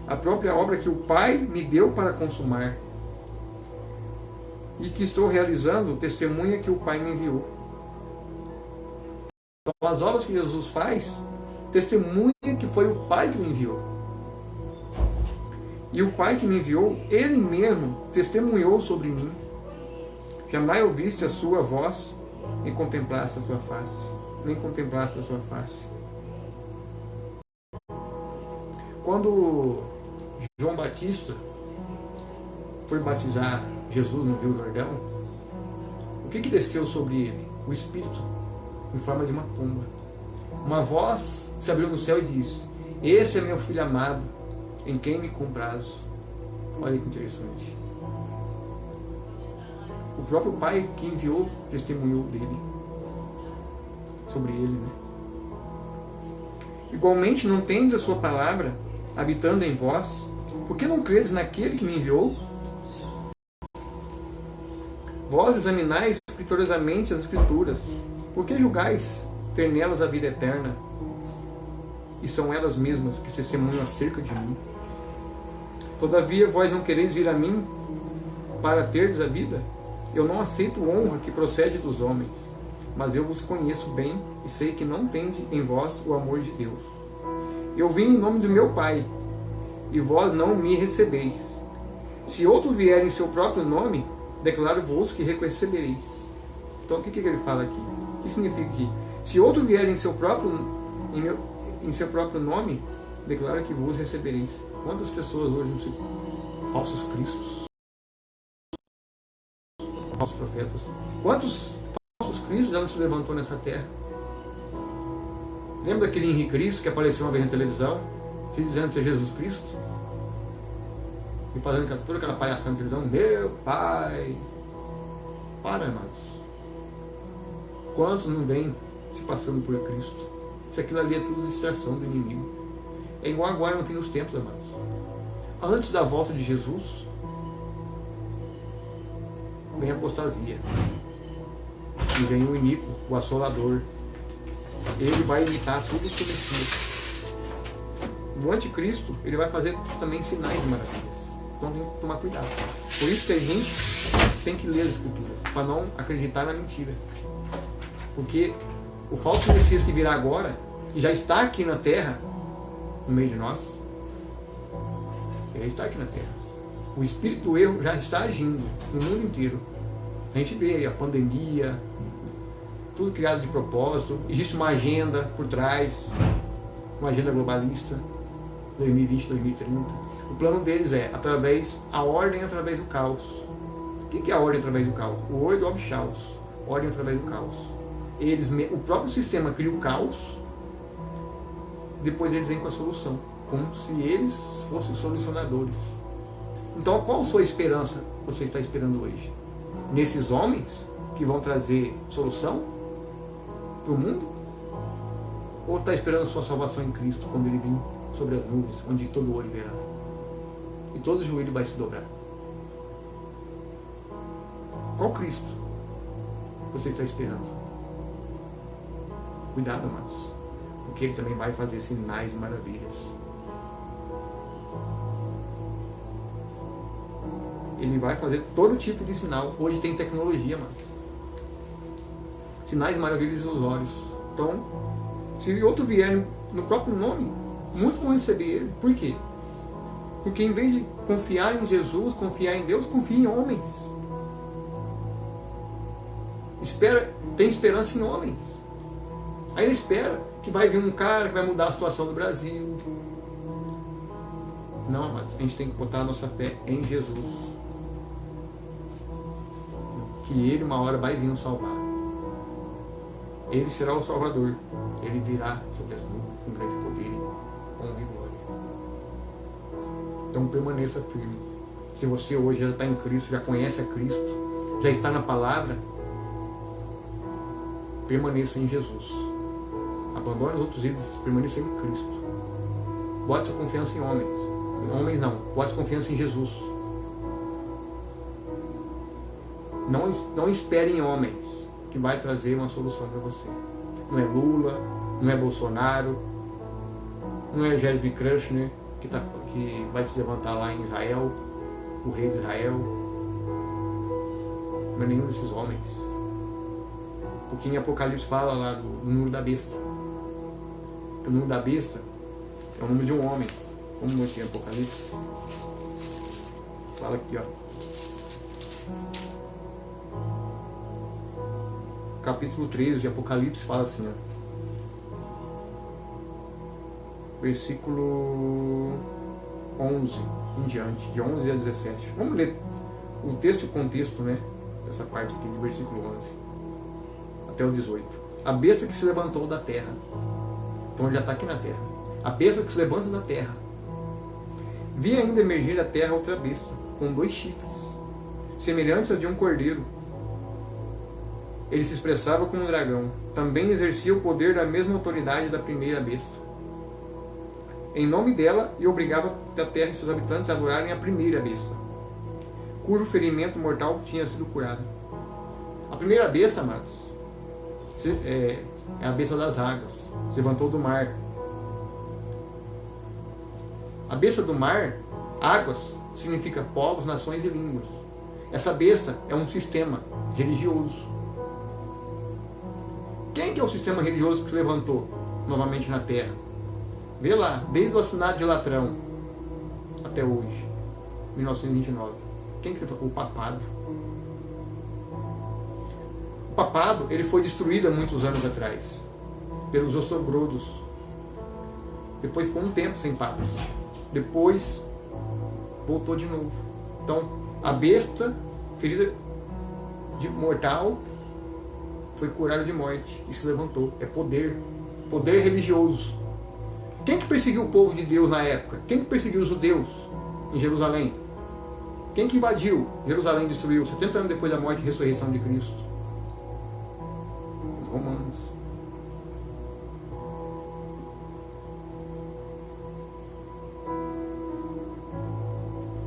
a própria obra que o Pai me deu para consumar, e que estou realizando testemunha que o Pai me enviou. Então, as obras que Jesus faz, testemunha que foi o Pai que o enviou. E o Pai que me enviou, Ele mesmo testemunhou sobre mim. Jamais ouviste a sua voz, nem contemplaste a sua face. Nem contemplaste a sua face. Quando João Batista foi batizar Jesus no Rio Jordão, o que desceu sobre ele? O Espírito, em forma de uma pomba. Uma voz se abriu no céu e disse: esse é meu filho amado, em quem me comprazo. Olha que interessante. O próprio Pai que enviou testemunhou dele, sobre ele, né? Igualmente não tendes a sua palavra habitando em vós, porque não credes naquele que me enviou? Vós examinais escrupulosamente as Escrituras, porque julgais ter nelas a vida eterna, e são elas mesmas que testemunham acerca de mim. Todavia vós não quereis vir a mim para terdes a vida? Eu não aceito honra que procede dos homens, mas eu vos conheço bem e sei que não tende em vós o amor de Deus. Eu vim em nome do meu Pai, e vós não me recebeis. Se outro vier em seu próprio nome, declaro-vos que recebereis. Então o que ele fala aqui? O que significa aqui? Se outro vier em seu próprio nome, declaro que vos recebereis. Quantas pessoas hoje não se... falsos cristos, falsos profetas? Quantos falsos cristos já não se levantou nessa terra? Lembra daquele Henrique Cristo que apareceu uma vez na televisão, se dizendo ser Jesus Cristo? E fazendo toda aquela palhaçada na televisão, meu Pai. Para, amados. Quantos não vêm se passando por Cristo? Isso aquilo ali é tudo distração do inimigo. É igual agora no fim dos tempos, amados. Antes da volta de Jesus, vem a apostasia. E vem o iníquo, o assolador. Ele vai imitar tudo o que ele fez. O anticristo, ele vai fazer também sinais de maravilhas. Então tem que tomar cuidado. Por isso que a gente tem que ler as Escrituras, para não acreditar na mentira. Porque o falso Messias que virá agora, que já está aqui na terra, no meio de nós, ele está aqui na terra. O espírito do erro já está agindo no mundo inteiro. A gente vê aí a pandemia, tudo criado de propósito. Existe uma agenda por trás, uma agenda globalista, 2020, 2030. O plano deles é a ordem através do caos. O que é a ordem através do caos? O Word of Chaos. Ordem através do caos. O próprio sistema cria o caos, depois eles vêm com a solução, como se eles fossem solucionadores. Então, qual a sua esperança você está esperando hoje? Nesses homens que vão trazer solução para o mundo? Ou está esperando sua salvação em Cristo, quando Ele vir sobre as nuvens, onde todo olho verá e todo joelho vai se dobrar? Qual Cristo você está esperando? Cuidado, amados, porque Ele também vai fazer sinais e maravilhas. Ele vai fazer todo tipo de sinal. Hoje tem tecnologia, amados. Sinais maravilhosos aos olhos. Então, se outro vier no próprio nome, muitos vão receber ele. Por quê? Porque em vez de confiar em Jesus, confiar em Deus, confia em homens. Tem esperança em homens. Aí ele espera que vai vir um cara que vai mudar a situação do Brasil. Não, mas a gente tem que botar a nossa fé em Jesus. Que Ele uma hora vai vir nos salvar. Ele será o Salvador. Ele virá sobre as nuvens com grande poder, honra e glória. Então permaneça firme. Se você hoje já está em Cristo, já conhece a Cristo, já está na palavra, permaneça em Jesus. Abandone os outros ídolos, permaneça em Cristo. Bote sua confiança em homens. Homens não, bote confiança em Jesus. Não espere em homens que vai trazer uma solução para você. Não é Lula, não é Bolsonaro, não é Jared Kushner que vai se levantar lá em Israel, o rei de Israel. Não é nenhum desses homens. Porque em Apocalipse fala lá do número da besta. O número da besta é o número de um homem. Como aqui em Apocalipse. Fala aqui, ó. Capítulo 13 de Apocalipse fala assim, ó. Versículo 11 em diante, de 11 a 17. Vamos ler o texto e o contexto, né? Dessa parte aqui, do versículo 11 até o 18. A besta que se levantou da terra. Então ele já está aqui na terra. A besta que se levanta da terra. Vi ainda emergir da terra outra besta, com 2 chifres, semelhantes a de um cordeiro. Ele se expressava como um dragão. Também exercia o poder da mesma autoridade da primeira besta. Em nome dela, e obrigava a terra e seus habitantes a adorarem a primeira besta, cujo ferimento mortal tinha sido curado. A primeira besta, amados, é a besta das águas. Se levantou do mar. A besta do mar, águas, significa povos, nações e línguas. Essa besta é um sistema religioso. Quem que é o sistema religioso que se levantou novamente na terra? Vê lá, desde o assassinato de Latrão até hoje, 1929. Quem que se levantou? O papado. O papado, ele foi destruído há muitos anos atrás pelos ostrogodos. Depois ficou um tempo sem papas. Depois voltou de novo. Então, a besta ferida de mortal foi curada de morte e se levantou. É poder. Poder religioso. Quem que perseguiu o povo de Deus na época? Quem que perseguiu os judeus em Jerusalém? Quem que invadiu Jerusalém e destruiu 70 anos depois da morte e ressurreição de Cristo? Os romanos.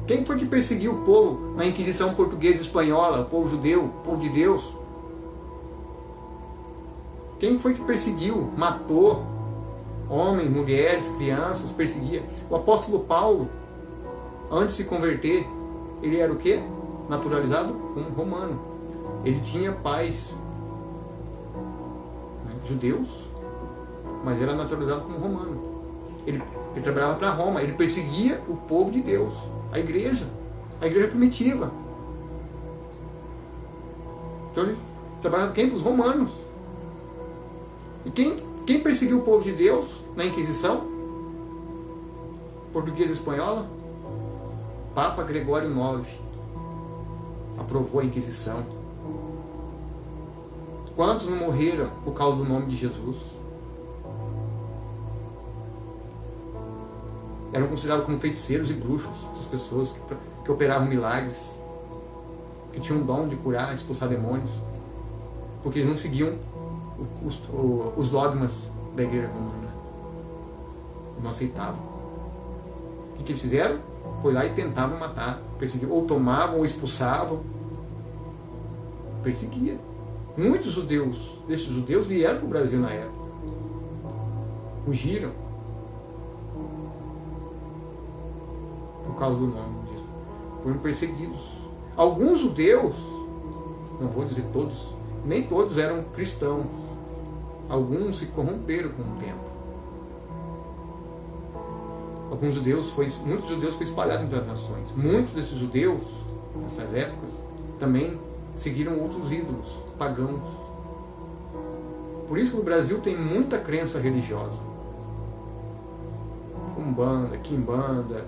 Quem foi que perseguiu o povo na Inquisição portuguesa e espanhola, o povo judeu, o povo de Deus? Quem foi que perseguiu, matou homens, mulheres, crianças, perseguia? O apóstolo Paulo, antes de se converter, ele era o quê? Naturalizado como romano. Ele tinha pais, né, judeus, mas era naturalizado como romano. Ele trabalhava para Roma, ele perseguia o povo de Deus, a igreja primitiva. Então ele trabalhava quem? Para os romanos. E quem perseguiu o povo de Deus na Inquisição portuguesa e espanhola? Papa Gregório IX aprovou a Inquisição. Quantos não morreram por causa do nome de Jesus? Eram considerados como feiticeiros e bruxos, as pessoas que operavam milagres, que tinham o dom de curar, expulsar demônios, porque eles não seguiam os dogmas da igreja romana. Não aceitavam. O que eles fizeram? Foi lá e tentavam matar, perseguiam, ou tomavam, ou expulsavam. Perseguia. Muitos judeus, desses judeus, vieram para o Brasil na época. Fugiram. Por causa do nome disso. Foram perseguidos. Alguns judeus, não vou dizer todos, nem todos eram cristãos. Alguns se corromperam com o tempo. Muitos judeus foi espalhado entre as nações. Muitos desses judeus, nessas épocas, também seguiram outros ídolos pagãos. Por isso que no Brasil tem muita crença religiosa. Umbanda, Quimbanda,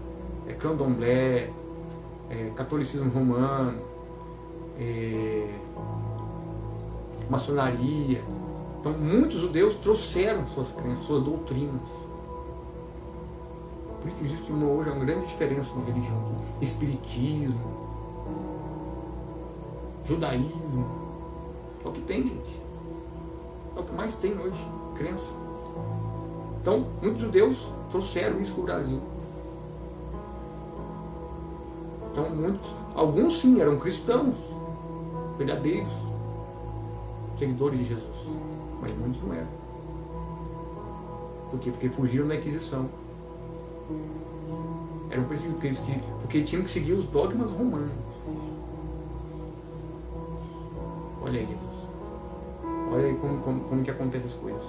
Candomblé, catolicismo romano, maçonaria. Então muitos judeus trouxeram suas crenças, suas doutrinas. Por isso que existe hoje uma grande diferença na religião. Espiritismo, judaísmo. É o que tem, gente. É o que mais tem hoje, crença. Então, muitos judeus trouxeram isso para o Brasil. Então, alguns sim, eram cristãos, verdadeiros, seguidores de Jesus. Mas muitos não eram. Por quê? Porque fugiram da Inquisição. Eram perseguidos, porque tinham que seguir os dogmas romanos. Olha aí, Jesus. Olha aí como que acontecem as coisas.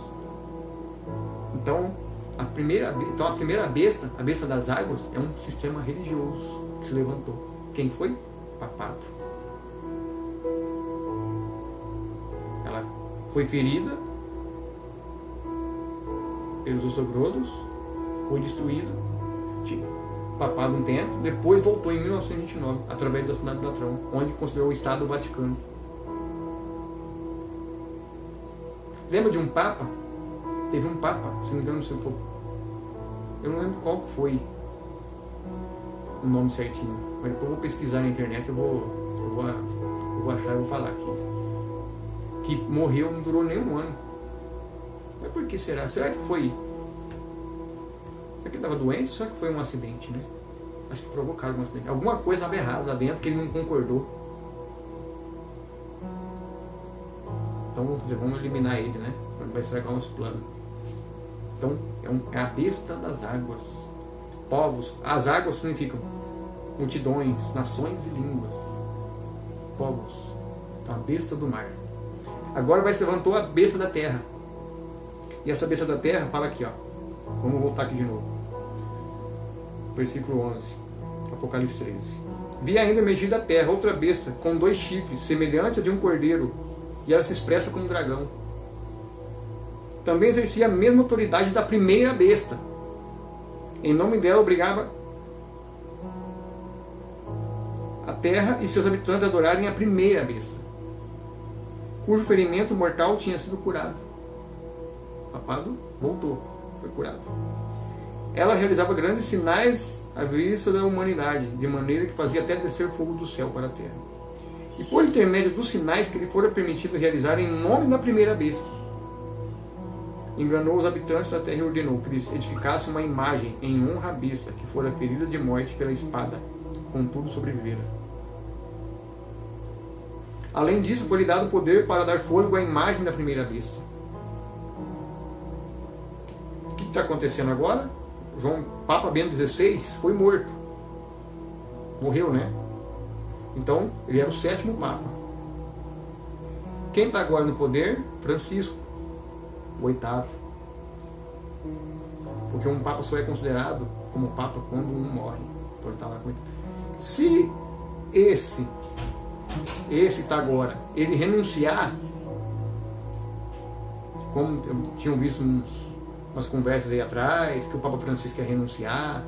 Então, a primeira besta, a besta das águas, é um sistema religioso que se levantou. Quem foi? Papado. Ela foi ferida pelos ostrogodos, foi destruído, papado um tempo, depois voltou em 1929, através da cidade do Latrão, onde considerou o Estado o Vaticano. Lembra de um Papa? Teve um Papa, se não me engano, eu não lembro qual foi o nome certinho, mas depois eu vou pesquisar na internet, eu vou achar e vou falar aqui. Que morreu, não durou nem um ano. Mas por que será? Será que foi... Será que ele estava doente ou será que foi um acidente, né? Acho que provocaram um acidente. Alguma coisa estava errada lá dentro que ele não concordou. Então vamos eliminar ele, né? Vai estragar nosso plano. Então é a besta das águas. Povos. As águas significam multidões, nações e línguas. Povos. Então a besta do mar. Agora se levantou a besta da terra. E essa besta da terra fala aqui, ó. Vamos voltar aqui de novo. Versículo 11. Apocalipse 13. Vi ainda emergir da terra outra besta com 2 chifres, semelhante a de um cordeiro, e ela se expressa como um dragão. Também exercia a mesma autoridade da primeira besta. Em nome dela obrigava a terra e seus habitantes a adorarem a primeira besta, cujo ferimento mortal tinha sido curado. Papado voltou, foi curado. Ela realizava grandes sinais à vista da humanidade, de maneira que fazia até descer fogo do céu para a terra. E por intermédio dos sinais que lhe fora permitido realizar em nome da primeira besta, enganou os habitantes da terra e ordenou que lhes edificasse uma imagem em honra à besta, que fora ferida de morte pela espada, contudo sobrevivera. Além disso, foi-lhe dado poder para dar fôlego à imagem da primeira besta. O que está acontecendo agora? Papa Bento XVI foi morto. Morreu, né? Então, ele era o 7º Papa. Quem está agora no poder? Francisco, o 8º. Porque um Papa só é considerado como Papa quando um morre. Então, ele está lá com ele. Se esse que está agora, ele renunciar, como tinham visto umas conversas aí atrás, que o Papa Francisco quer renunciar.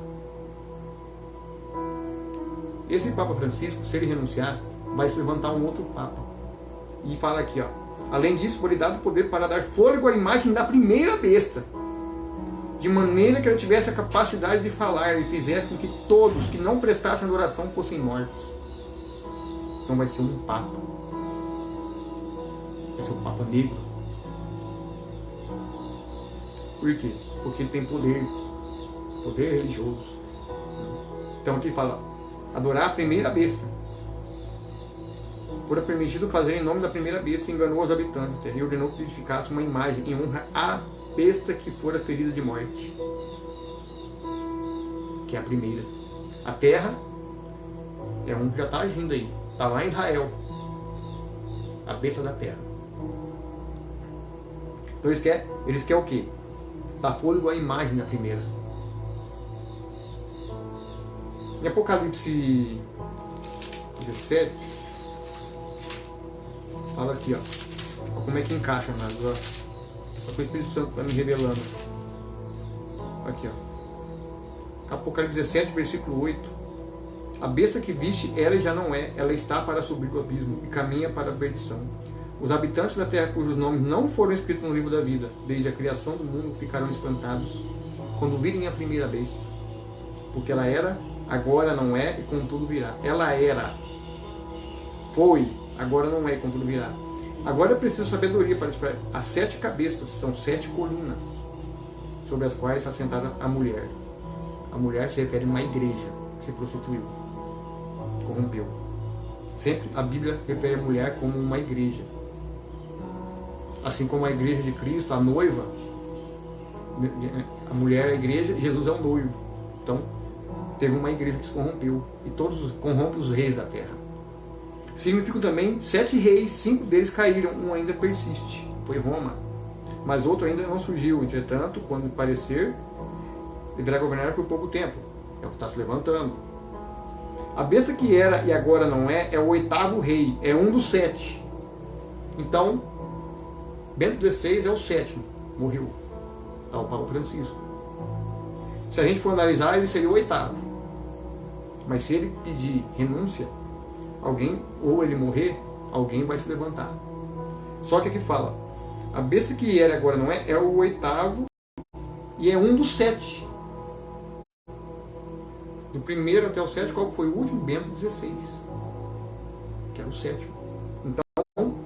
Esse Papa Francisco, se ele renunciar, vai se levantar um outro Papa. E fala aqui, ó. Além disso, foi-lhe dado poder para dar fôlego à imagem da primeira besta, de maneira que ela tivesse a capacidade de falar e fizesse com que todos que não prestassem adoração fossem mortos. Então vai ser um Papa. Vai ser o Papa Negro. Por quê? Porque ele tem poder. Poder religioso. Então aqui fala, adorar a primeira besta. Fora permitido fazer em nome da primeira besta, enganou os habitantes e ordenou que edificasse uma imagem em honra à besta que fora ferida de morte. Que é a primeira. A terra é um que já está agindo aí. Está lá em Israel. A besta da terra. Então eles querem o quê? Dar fôlego à imagem da primeira. Em Apocalipse 17, fala aqui, ó. Olha como é que encaixa nada, ó. Olha que o Espírito Santo está me revelando. Aqui, ó. Apocalipse 17, versículo 8. A besta que viste, ela já não é, ela está para subir do abismo e caminha para a perdição. Os habitantes da terra cujos nomes não foram escritos no livro da vida, desde a criação do mundo, ficarão espantados quando virem a primeira besta. Porque ela era, agora não é e contudo virá. Ela era, foi, agora não é e contudo virá. Agora é preciso sabedoria para despertar. As 7 cabeças são 7 colunas sobre as quais está sentada a mulher. A mulher se refere a uma igreja que se prostituiu, corrompeu. Sempre a Bíblia refere a mulher como uma igreja. Assim como a igreja de Cristo, a noiva, a mulher é a igreja e Jesus é o noivo. Então, teve uma igreja que se corrompeu. E todos corrompem os reis da terra. Significam também 7 reis, 5 deles caíram, um ainda persiste. Foi Roma. Mas outro ainda não surgiu. Entretanto, quando parecer, deverá governar por pouco tempo. É o que está se levantando. A besta que era e agora não é o 8º rei. É um dos 7. Então, Bento XVI é o 7º. Morreu. Está o Papa Francisco. Se a gente for analisar, ele seria o 8º. Mas se ele pedir renúncia, alguém, ou ele morrer, alguém vai se levantar. Só que aqui fala, a besta que era agora não é o 8º e é um dos 7. Do primeiro até o 7, qual foi o último? Bento XVI, que era o 7º. Então,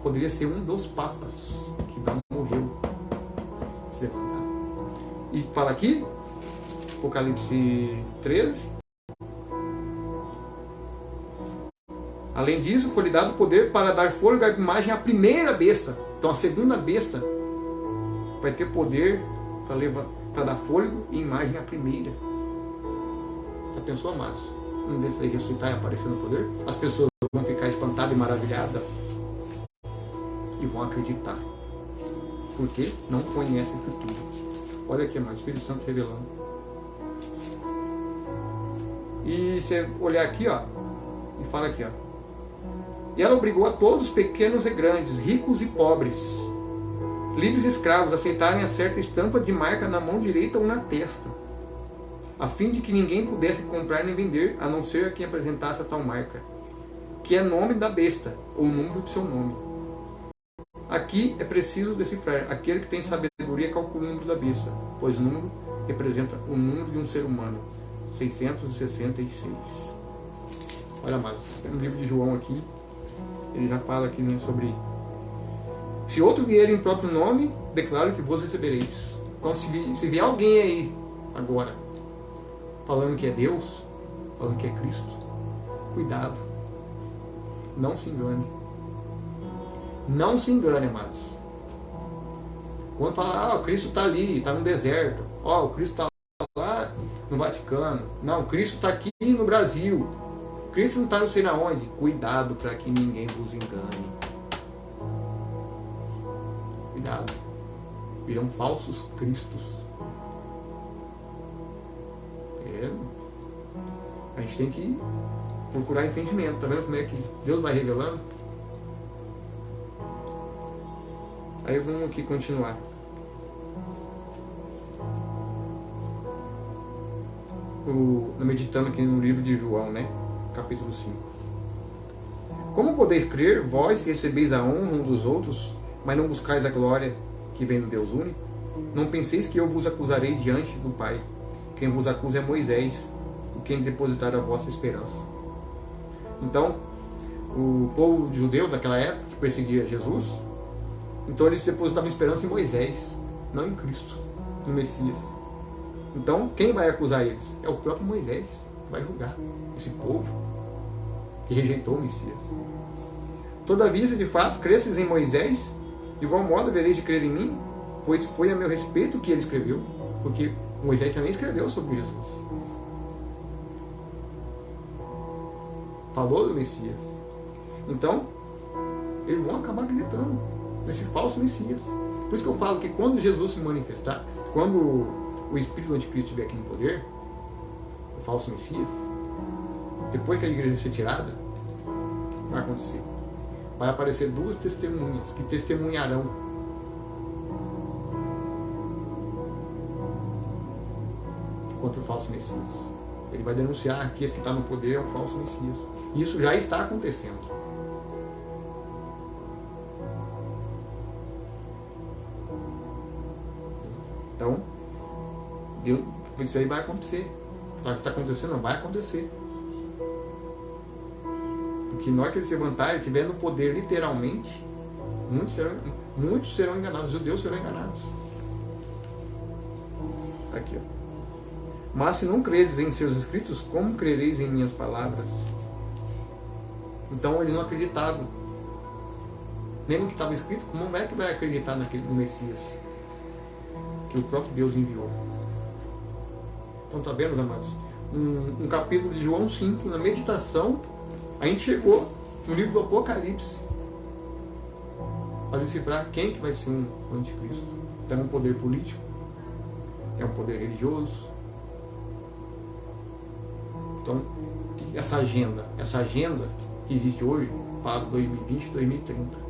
poderia ser um dos papas que não morreu se levantar. E fala aqui, Apocalipse 13, além disso, foi-lhe dado poder para dar fôlego à imagem à primeira besta. Então a segunda besta vai ter poder para dar fôlego e imagem à primeira. Já pensou, amados? Um desses aí ressuscitar e aparecer no poder? As pessoas vão ficar espantadas e maravilhadas e vão acreditar. Porque não conhecem a Escritura. Olha aqui, amados, o Espírito Santo revelando. E você olhar aqui, ó, e fala aqui, ó. E ela obrigou a todos, pequenos e grandes, ricos e pobres, livres e escravos, a aceitarem a certa estampa de marca na mão direita ou na testa, a fim de que ninguém pudesse comprar nem vender, a não ser a quem apresentasse a tal marca, que é nome da besta, ou número de seu nome. Aqui é preciso decifrar. Aquele que tem sabedoria calcula o número da besta, pois o número representa o número de um ser humano, 666. Olha mais, tem um livro de João aqui. Ele já fala aqui, né, sobre: se outro vier em próprio nome, declaro que vos recebereis. Então, se vier alguém aí agora falando que é Deus, falando que é Cristo, cuidado, não se engane. Não se engane, amados. Quando fala, Cristo está ali, está no deserto, o Cristo está lá no Vaticano, não, Cristo está aqui no Brasil, Cristo não está não sei na onde. Cuidado para que ninguém vos engane. Cuidado. Virão falsos cristos. A gente tem que procurar entendimento. Tá vendo como é que Deus vai revelando? Aí vamos aqui continuar. Meditando aqui no livro de João, né? Capítulo 5. Como podeis crer, vós que recebeis a honra uns dos outros, mas não buscais a glória que vem do Deus único? Não penseis que eu vos acusarei diante do Pai. Quem vos acusa é Moisés, e quem depositar a vossa esperança. Então, o povo judeu daquela época, que perseguia Jesus, então eles depositavam esperança em Moisés, não em Cristo, no Messias. Então, quem vai acusar eles? É o próprio Moisés, que vai julgar esse povo que rejeitou o Messias. Todavia, se de fato cresces em Moisés, de igual modo havereis de crer em mim, pois foi a meu respeito que ele escreveu, porque Moisés também escreveu sobre Jesus. Falou do Messias. Então, eles vão acabar acreditando nesse falso Messias. Por isso que eu falo que quando Jesus se manifestar, quando o Espírito do Anticristo estiver aqui no poder, o falso Messias, depois que a igreja ser tirada, o que vai acontecer? Vai aparecer 2 testemunhas que testemunharão contra o falso Messias. Ele vai denunciar que esse que está no poder é o falso Messias. Isso já está acontecendo. Então, isso aí vai acontecer. O que está acontecendo não vai acontecer. Porque na hora que ele se levantar, ele estiver no poder literalmente, muitos serão enganados, os judeus serão enganados. Aqui, ó. Mas se não credes em seus escritos, como crereis em minhas palavras? Então eles não acreditavam. Nem no que estava escrito, como é que vai acreditar no Messias? Que o próprio Deus enviou. Então tá vendo, amados? Um capítulo de João 5, na meditação, a gente chegou no livro do Apocalipse para decifrar quem que vai ser um anticristo. Tem um poder político, tem um poder religioso. Então, essa agenda que existe hoje para 2020 e 2030.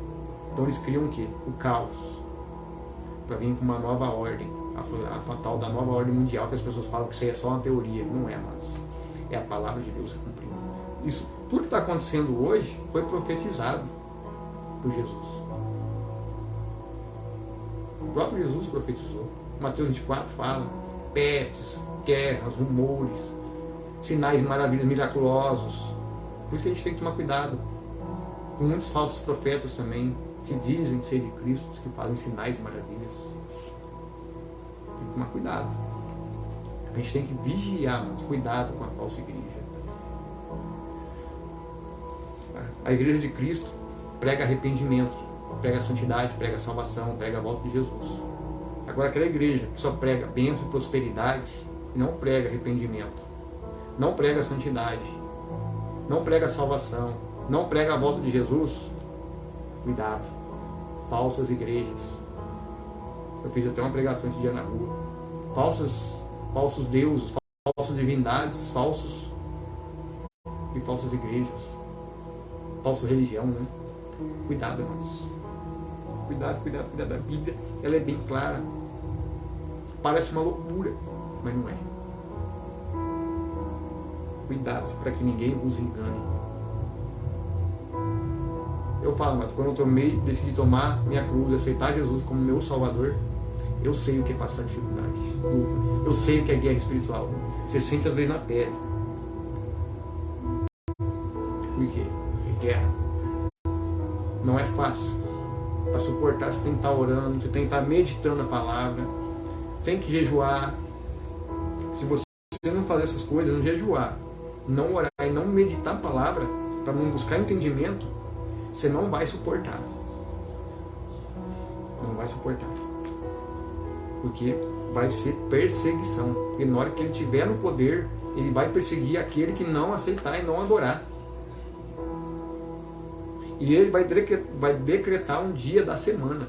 Então eles criam o quê? O caos. Para vir com uma nova ordem. A tal da nova ordem mundial, que as pessoas falam que isso aí é só uma teoria. Não é, amados. É a palavra de Deus se cumprindo. Isso, tudo que está acontecendo hoje foi profetizado por Jesus. O próprio Jesus profetizou. Mateus 24 fala: pestes, guerras, rumores, sinais e maravilhas miraculosos. Por isso que a gente tem que tomar cuidado com muitos falsos profetas também, que dizem ser de Cristo, que fazem sinais e maravilhas. Tem que tomar cuidado. A gente tem que vigiar, mas cuidado com a falsa igreja. A igreja de Cristo prega arrependimento, prega santidade, prega salvação, prega a volta de Jesus. Agora aquela igreja que só prega bênção e prosperidade, não prega arrependimento, não prega santidade, não prega salvação, não prega a volta de Jesus, cuidado. Falsas igrejas. Eu fiz até uma pregação esse dia na rua. Falsos deuses, falsas divindades, falsos e falsas igrejas. Falsa religião, né? Cuidado, irmãos. Cuidado. A Bíblia, ela é bem clara. Parece uma loucura, mas não é. Cuidado para que ninguém vos engane. Eu falo, mas quando eu decidi tomar minha cruz, aceitar Jesus como meu Salvador, eu sei o que é passar dificuldade, luta. Eu sei o que é guerra espiritual. Você sente às vezes na pele. Por quê? É guerra. Não é fácil. Para suportar, você tem que estar orando, você tem que estar meditando a palavra, tem que jejuar. Se você não fazer essas coisas, não jejuar, não orar e não meditar a palavra, para não buscar entendimento, você não vai suportar. Não vai suportar. Porque vai ser perseguição. Porque na hora que ele estiver no poder, ele vai perseguir aquele que não aceitar e não adorar. E ele vai decretar um dia da semana.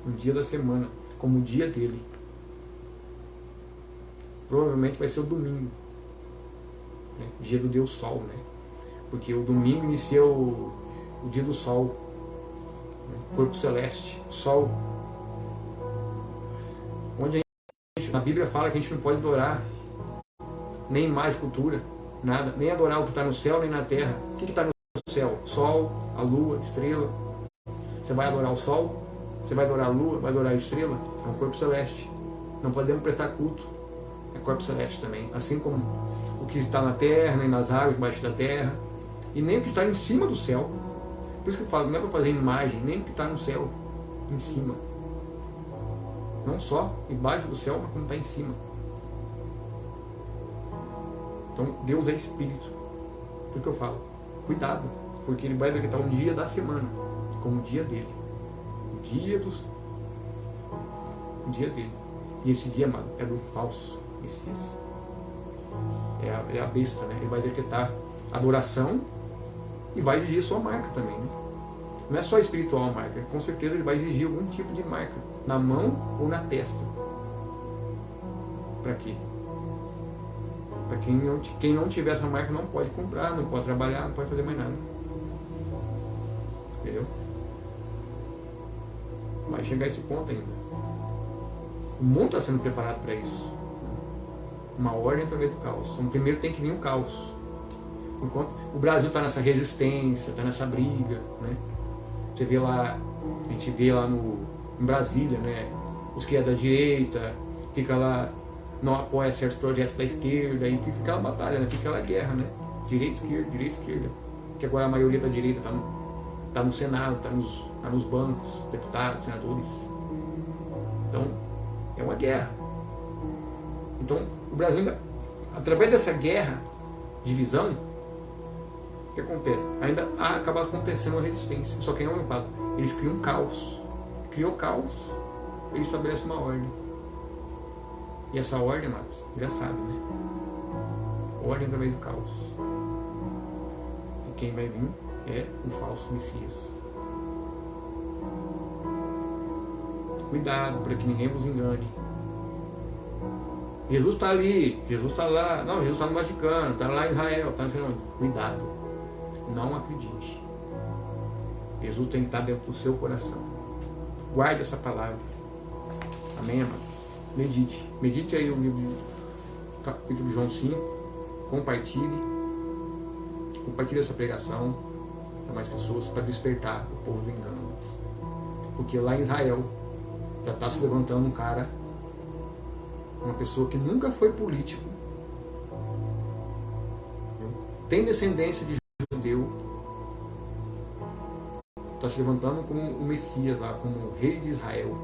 Um dia da semana, como o dia dele. Provavelmente vai ser o domingo, né? Dia do Deus Sol, né? Porque o domingo inicia o dia do Sol, né? Corpo celeste, Sol. Onde na Bíblia fala que a gente não pode adorar nem imagem, cultura, nada, nem adorar o que está no céu nem na terra. O que está no céu? Sol, a lua, estrela. Você vai adorar o sol? Você vai adorar a lua? Vai adorar a estrela? É um corpo celeste. Não podemos prestar culto. É corpo celeste também. Assim como o que está na terra, nem nas águas debaixo da terra, e nem o que está em cima do céu. Por isso que eu falo, não é para fazer imagem, nem o que está no céu, em cima. Não só embaixo do céu, mas como está em cima. Então Deus é Espírito. Por que eu falo? Cuidado, porque ele vai decretar um dia da semana como o dia dele. O dia dele. E esse dia, mano, é do falso Messias. É a besta, né? Ele vai decretar adoração e vai exigir sua marca também, né? Não é só espiritual a marca, com certeza ele vai exigir algum tipo de marca, na mão ou na testa. Para quê? Para quem não tiver essa marca não pode comprar, não pode trabalhar, não pode fazer mais nada. Entendeu? Vai chegar a esse ponto ainda. O mundo está sendo preparado para isso. Uma ordem através do caos. Então primeiro tem que vir o caos. Enquanto o Brasil está nessa resistência, está nessa briga, né? Você vê lá, a gente vê lá em Brasília, né? os que é da direita, fica lá, não apoia certos projetos da esquerda, e fica aquela batalha, né? Fica aquela guerra, né? Direita, esquerda. Que agora a maioria da direita tá no Senado, tá nos bancos, deputados, senadores. Então, é uma guerra. Então, o Brasil ainda, através dessa guerra, divisão, o que acontece? Ainda acaba acontecendo uma resistência. Só que é um falo, eles criam um caos. Criou caos, eles estabelecem uma ordem. E essa ordem, amados, já sabe, né? Ordem através do caos. E quem vai vir é o falso Messias. Cuidado para que ninguém vos engane. Jesus está ali, Jesus está lá, não, Jesus está no Vaticano, está lá em Israel, está não sei onde. Cuidado, não acredite. Jesus tem que estar dentro do seu coração. Guarde essa palavra. Amém, amados? Medite. Medite aí o livro, capítulo de João 5. Compartilhe essa pregação para mais pessoas, para despertar o povo do engano. Porque lá em Israel já está se levantando um cara, uma pessoa que nunca foi político, tem descendência de judeu, está se levantando como o Messias lá, como o rei de Israel.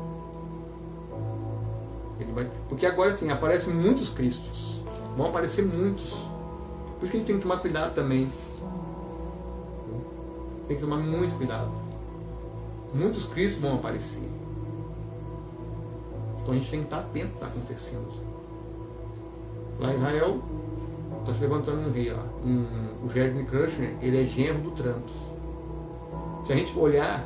Porque agora sim, aparecem muitos Cristos, vão aparecer muitos. Por isso que a gente tem que tomar cuidado também. Tem que tomar muito cuidado. Muitos Cristos vão aparecer. Então a gente tem que estar atento ao que está acontecendo. Lá em Israel, está se levantando um rei lá. O Jared Kushner, ele é genro do Trump. Se a gente olhar,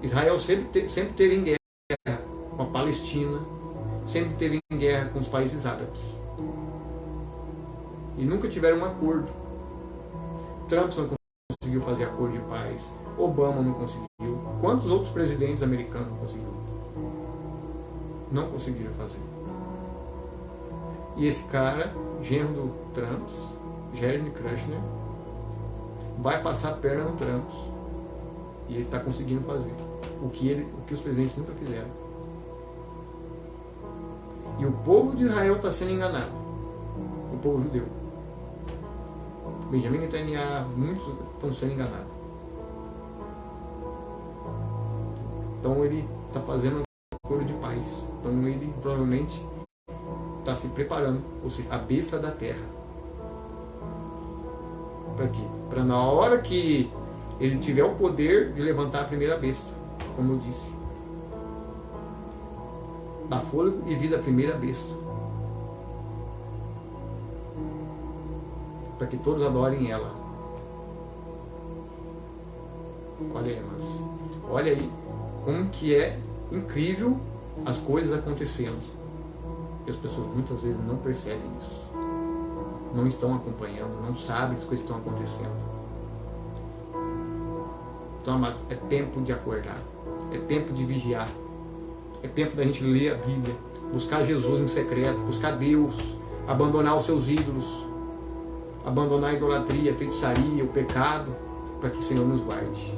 Israel sempre teve em guerra com a Palestina, sempre teve em guerra com os países árabes. E nunca tiveram um acordo. Trump não conseguiu fazer acordo de paz. Obama não conseguiu. Quantos outros presidentes americanos não conseguiram? Não conseguiram fazer. E esse cara, genro do Trump, Jared Kushner, vai passar a perna no Trump. E ele está conseguindo fazer o que os presidentes nunca fizeram. E o povo de Israel está sendo enganado. O povo judeu. Benjamin Netanyahu, muitos estão sendo enganados. Então ele está fazendo um acordo de paz. Então ele provavelmente está se preparando, ou seja, a besta da terra. Para quê? Para na hora que ele tiver o poder de levantar a primeira besta, como eu disse, dar fôlego e vida à primeira besta, para que todos adorem ela. Olha aí, irmãos, olha aí como que é incrível as coisas acontecendo. E as pessoas muitas vezes não percebem isso, não estão acompanhando, não sabem as coisas que estão acontecendo. Então, amados, é tempo de acordar, é tempo de vigiar, é tempo da gente ler a Bíblia, buscar Jesus em secreto, buscar Deus, abandonar os seus ídolos, abandonar a idolatria, a feitiçaria, o pecado, para que o Senhor nos guarde.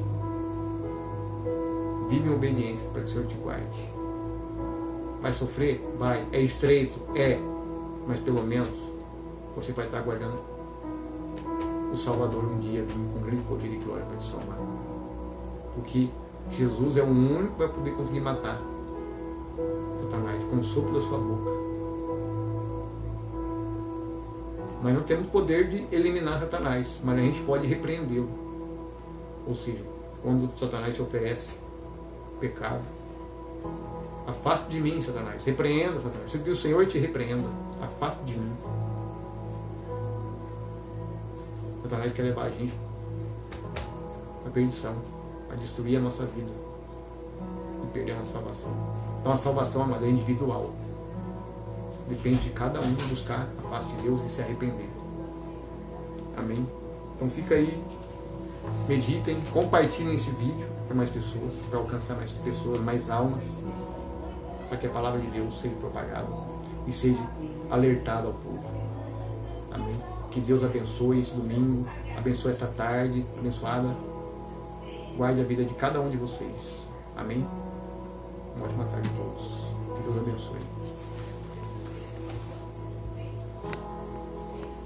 Vive em obediência para que o Senhor te guarde. Vai sofrer? Vai. É estreito? É. Mas pelo menos você vai estar aguardando o Salvador um dia vindo com grande poder e glória para te salvar. Porque Jesus é o único que vai poder conseguir matar Satanás com o sopro da sua boca. Nós não temos poder de eliminar Satanás, mas a gente pode repreendê-lo. Ou seja, quando Satanás te oferece pecado, afaste de mim, Satanás. Repreenda, Satanás. Que o Senhor te repreenda. Afaste de mim. Satanás quer levar a gente à perdição, a destruir a nossa vida e perder a nossa salvação. Então a salvação, amada, é individual. Depende de cada um buscar a face de Deus e se arrepender. Amém? Então fica aí, meditem, compartilhem esse vídeo para mais pessoas, para alcançar mais pessoas, mais almas, para que a palavra de Deus seja propagada e seja alertada ao povo. Amém? Que Deus abençoe esse domingo, abençoe esta tarde abençoada, guarde a vida de cada um de vocês. Amém? Uma ótima tarde a todos. Deus abençoe.